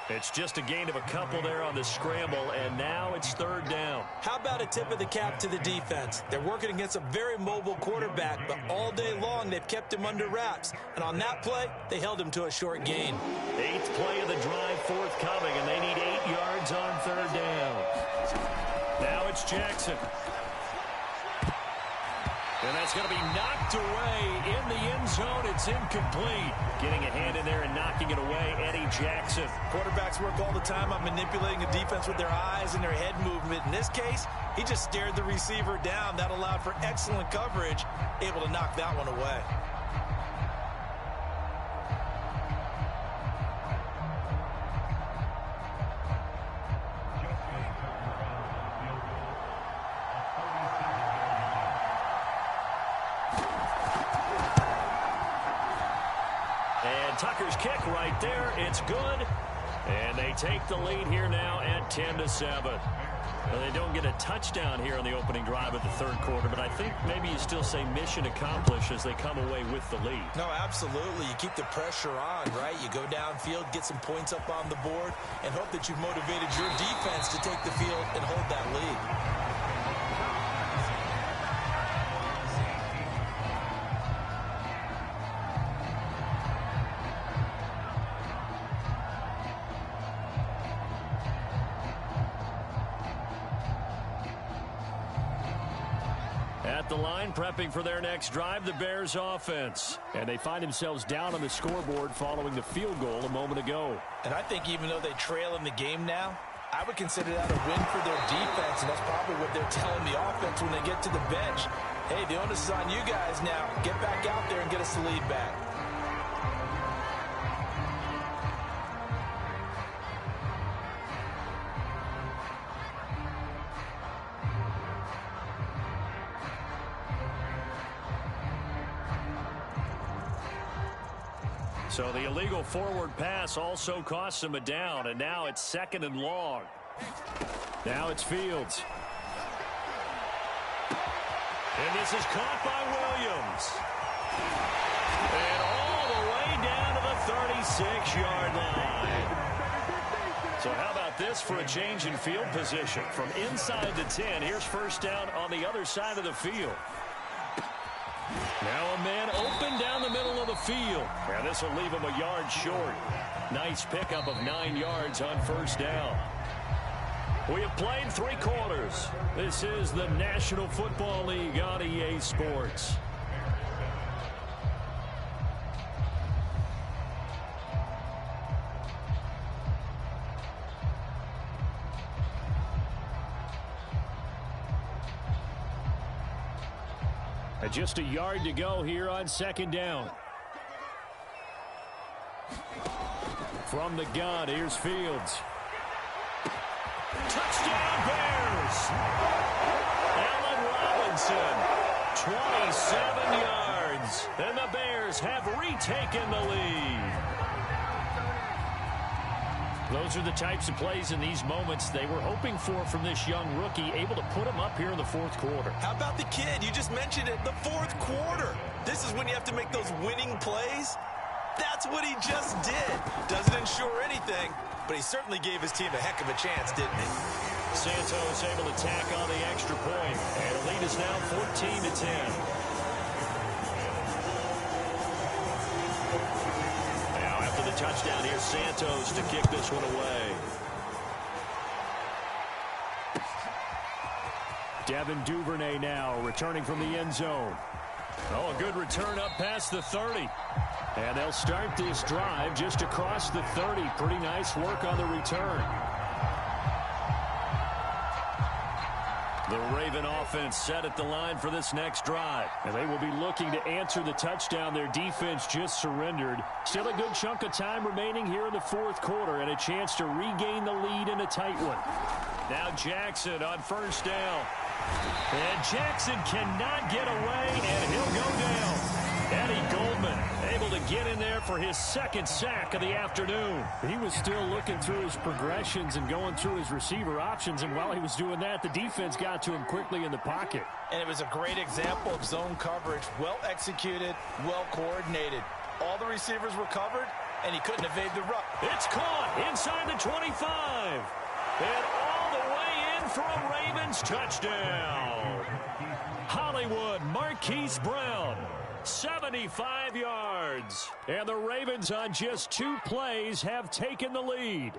It's just a gain of a couple there on the scramble, and now it's third down. How about a tip of the cap to the defense? They're working against a very mobile quarterback, but all day long they've kept him under wraps. And on that play, they held him to a short gain. 8th play of the drive forthcoming, and they need 8 yards on third down. Now it's Jackson. And that's going to be knocked away in the end zone. It's incomplete. Getting a hand in there and knocking it away, Eddie Jackson. Quarterbacks work all the time on manipulating a defense with their eyes and their head movement. In this case, he just stared the receiver down. That allowed for excellent coverage, able to knock that one away. Tucker's kick right there. It's good. And they take the lead here now at 10-7. Well, they don't get a touchdown here on the opening drive of the third quarter, but I think maybe you still say mission accomplished as they come away with the lead. No, absolutely. You keep the pressure on, right? You go downfield, get some points up on the board, and hope that you've motivated your defense to take the field and hold that lead. At the line, prepping for their next drive, the Bears offense. And they find themselves down on the scoreboard following the field goal a moment ago. And I think even though they trail in the game now, I would consider that a win for their defense, and that's probably what they're telling the offense when they get to the bench. Hey, the onus is on you guys now. Get back out there and get us the lead back. So the illegal forward pass also costs him a down, and now it's 2nd and long. Now it's Fields. And this is caught by Williams. And all the way down to the 36-yard line. So how about this for a change in field position? From inside the 10, here's first down on the other side of the field. Now a man open down the middle of the field. And this will leave him a yard short. Nice pickup of 9 yards on first down. We have played 3 quarters. This is the National Football League on EA Sports. Just a yard to go here on second down. From the gun, here's Fields. Touchdown, Bears! Allen Robinson, 27 yards, and the Bears have retaken the lead. Those are the types of plays in these moments they were hoping for from this young rookie, able to put him up here in the fourth quarter. How about the kid? You just mentioned it, the fourth quarter. This is when you have to make those winning plays. That's what he just did. Doesn't ensure anything, but he certainly gave his team a heck of a chance, didn't he? Santos able to tack on the extra point, and the lead is now 14-10. Now after the touchdown, here's Santos to kick this one away. Devin Duvernay now returning from the end zone. Oh, a good return up past the 30. And they'll start this drive just across the 30. Pretty nice work on the return. The Raven offense set at the line for this next drive. And they will be looking to answer the touchdown their defense just surrendered. Still a good chunk of time remaining here in the fourth quarter and a chance to regain the lead in a tight one. Now Jackson on first down. And Jackson cannot get away, and he'll go down. Eddie Goldman able to get in there for his second sack of the afternoon. He was still looking through his progressions and going through his receiver options, and while he was doing that, the defense got to him quickly in the pocket. And it was a great example of zone coverage, well executed, well coordinated. All the receivers were covered, and he couldn't evade the rush. It's caught inside the 25. And all the way in for a Ravens touchdown. Hollywood Marquise Brown, 75 yards. And the Ravens on just 2 plays have taken the lead.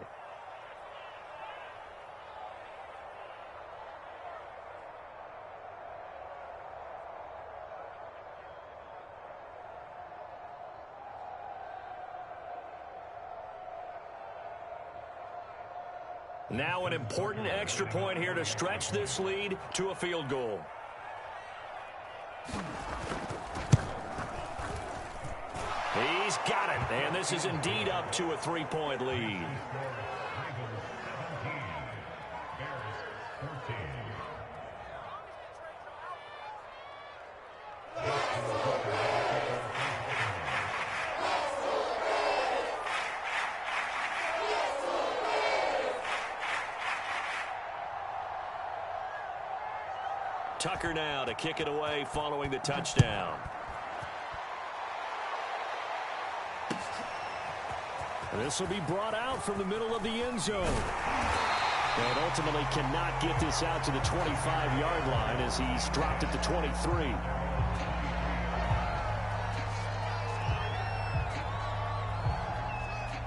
Now an important extra point here to stretch this lead to a field goal. He's got it, and this is indeed up to a 3-point lead. Tucker now to kick it away following the touchdown. This will be brought out from the middle of the end zone. And ultimately cannot get this out to the 25-yard line as he's dropped at the 23.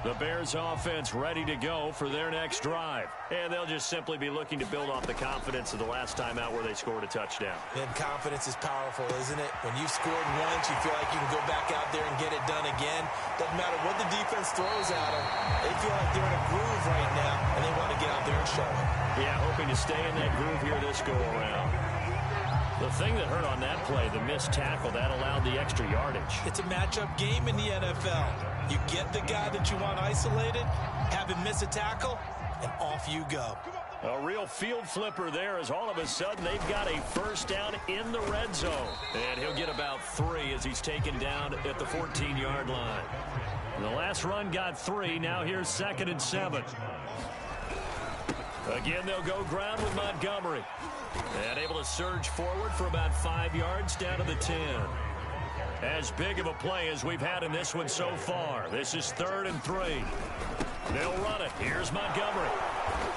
The Bears offense ready to go for their next drive. And they'll just simply be looking to build off the confidence of the last time out where they scored a touchdown. And confidence is powerful, isn't it? When you've scored once, you feel like you can go back out there and get it done again. Doesn't matter what the defense throws at them. They feel like they're in a groove right now, and they want to get out there and show it. Yeah, hoping to stay in that groove here this go-around. The thing that hurt on that play, the missed tackle, that allowed the extra yardage. It's a matchup game in the NFL. You get the guy that you want isolated, have him miss a tackle, and off you go. A real field flipper there as all of a sudden they've got a first down in the red zone. And he'll get about 3 as he's taken down at the 14-yard line. The last run got 3. Now here's 2nd and 7. Again, they'll go ground with Montgomery. And able to surge forward for about 5 yards down to the 10. As big of a play as we've had in this one so far. This is 3rd and 3. They'll run it. Here's Montgomery.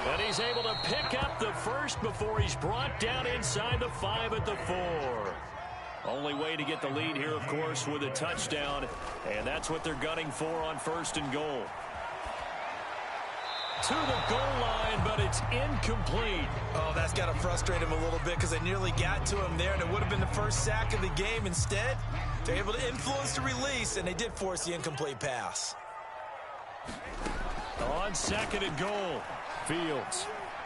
And he's able to pick up the first before he's brought down inside the 5 at the 4. Only way to get the lead here, of course, with a touchdown. And that's what they're gunning for on 1st and goal. To the goal line, but it's incomplete. Oh, that's got to frustrate him a little bit because they nearly got to him there, and it would have been the first sack of the game. Instead, they're able to influence the release, and they did force the incomplete pass. On 2nd and goal, Fields.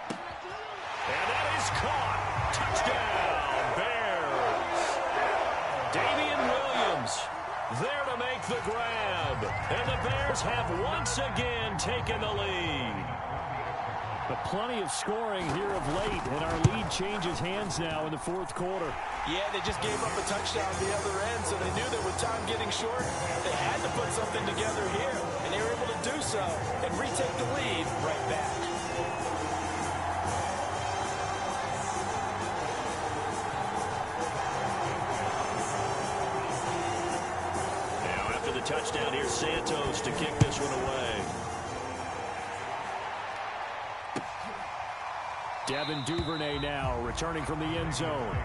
And that is caught. Touchdown, Bears. Damian Williams there to make the grab. And the Bears have once again taken the lead. But plenty of scoring here of late, and our lead changes hands now in the fourth quarter. Yeah, they just gave up a touchdown at the other end, so they knew that with time getting short, they had to put something together here, and they were able to do so and retake the lead right back. Now after the touchdown, here's Santos to kick this one away. Devin Duvernay now returning from the end zone.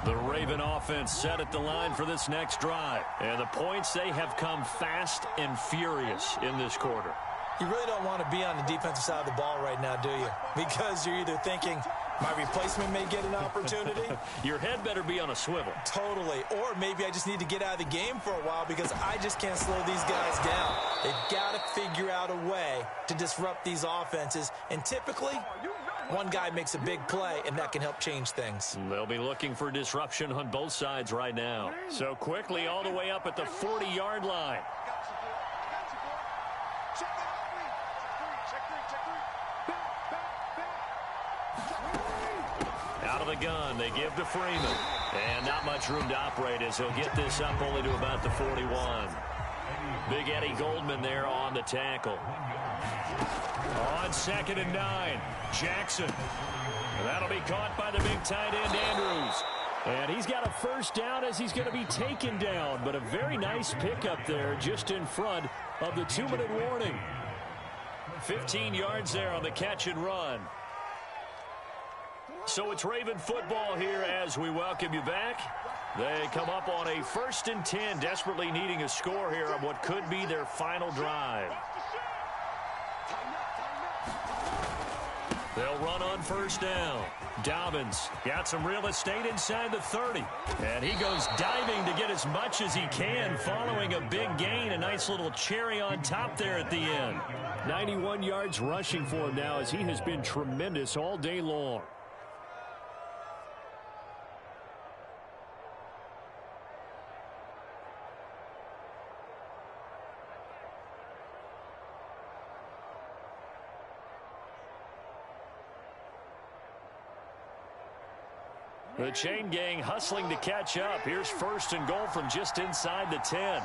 The Raven offense set at the line for this next drive. And the points, they have come fast and furious in this quarter. You really don't want to be on the defensive side of the ball right now, do you? Because you're either thinking, my replacement may get an opportunity. Your head better be on a swivel. Totally. Or maybe I just need to get out of the game for a while because I just can't slow these guys down. They've got to figure out a way to disrupt these offenses. And typically, one guy makes a big play, and that can help change things. They'll be looking for disruption on both sides right now. So quickly all the way up at the 40-yard line. Out of the gun, they give to Freeman. And not much room to operate as he'll get this up only to about the 41. Big Eddie Goldman there on the tackle. On 2nd and 9, Jackson. And that'll be caught by the big tight end, Andrews. And he's got a first down as he's going to be taken down. But a very nice pickup there just in front of the 2-minute warning. 15 yards there on the catch and run. So it's Raven football here as we welcome you back. They come up on a 1st and 10, desperately needing a score here on what could be their final drive. They'll run on 1st down. Dobbins got some real estate inside the 30. And he goes diving to get as much as he can following a big gain. A nice little cherry on top there at the end. 91 yards rushing for him now as he has been tremendous all day long. The chain gang hustling to catch up. Here's 1st and goal from just inside the 10.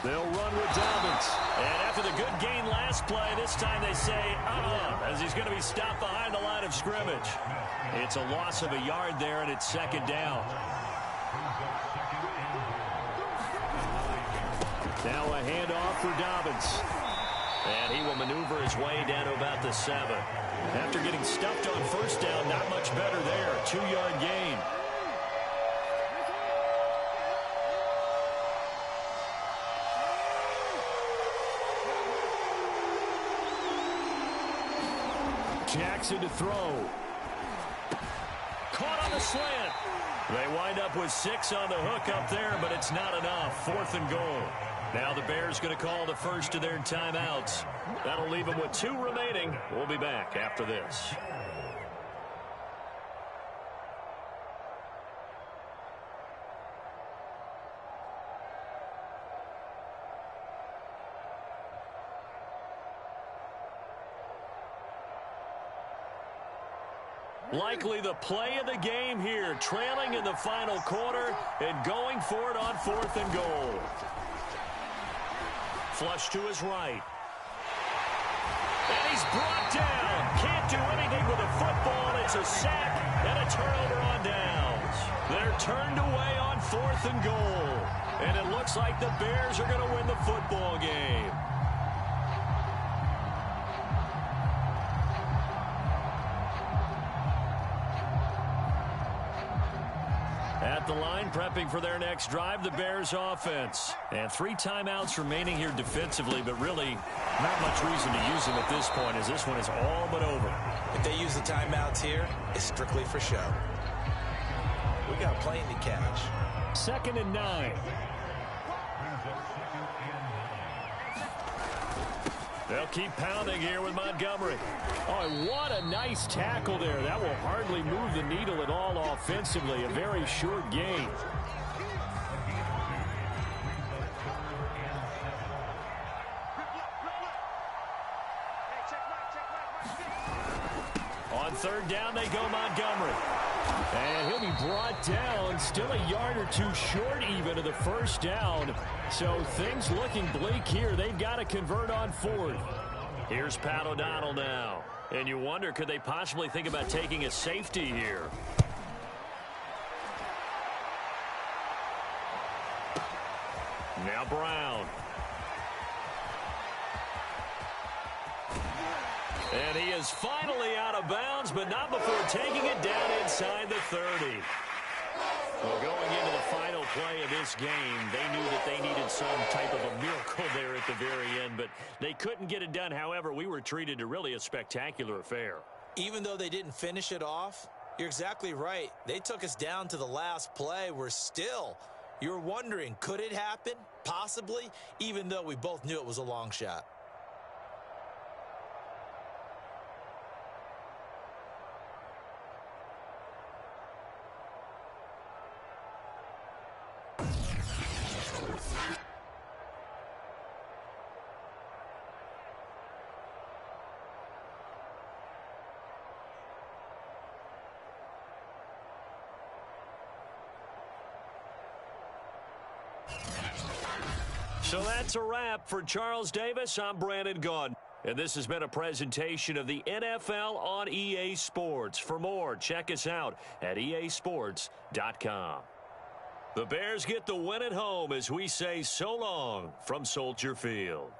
They'll run with Dobbins. And after the good gain last play, this time they say, as he's going to be stopped behind the line of scrimmage. It's a loss of a yard there, and it's 2nd down. Now a handoff for Dobbins. And he will maneuver his way down to about the 7. After getting stuffed on 1st down, not much better there. 2-yard gain. Jackson to throw. Caught on the slant. They wind up with 6 on the hook up there, but it's not enough. 4th and goal. Now the Bears going to call the first of their timeouts. That'll leave them with 2 remaining. We'll be back after this. Likely the play of the game here, trailing in the final quarter and going for it on 4th and goal. Flush to his right. And he's brought down. Can't do anything with a football. It's a sack and a turnover on downs. They're turned away on 4th and goal. And it looks like the Bears are going to win the football game. At the line, prepping for their next drive, the Bears offense. And 3 timeouts remaining here defensively, but really not much reason to use them at this point as this one is all but over. If they use the timeouts here, it's strictly for show. We got a plane to catch. 2nd and 9. They'll keep pounding here with Montgomery. Oh, and what a nice tackle there. That will hardly move the needle at all offensively. A very short gain. On 3rd down, they go Montgomery. And he'll be brought down, still a yard or two short even of the 1st down. So things looking bleak here. They've got to convert on 4th. Here's Pat O'Donnell now. And you wonder, could they possibly think about taking a safety here? Now Brown. And he is finally out of bounds, but not before taking it down inside the 30. Well, going into the final play of this game, they knew that they needed some type of a miracle there at the very end, but they couldn't get it done. However, we were treated to really a spectacular affair. Even though they didn't finish it off, you're exactly right. They took us down to the last play. You're wondering, could it happen? Possibly, even though we both knew it was a long shot. So that's a wrap for Charles Davis. I'm Brandon Gaudin. And this has been a presentation of the NFL on EA Sports. For more, check us out at easports.com. The Bears get the win at home as we say so long from Soldier Field.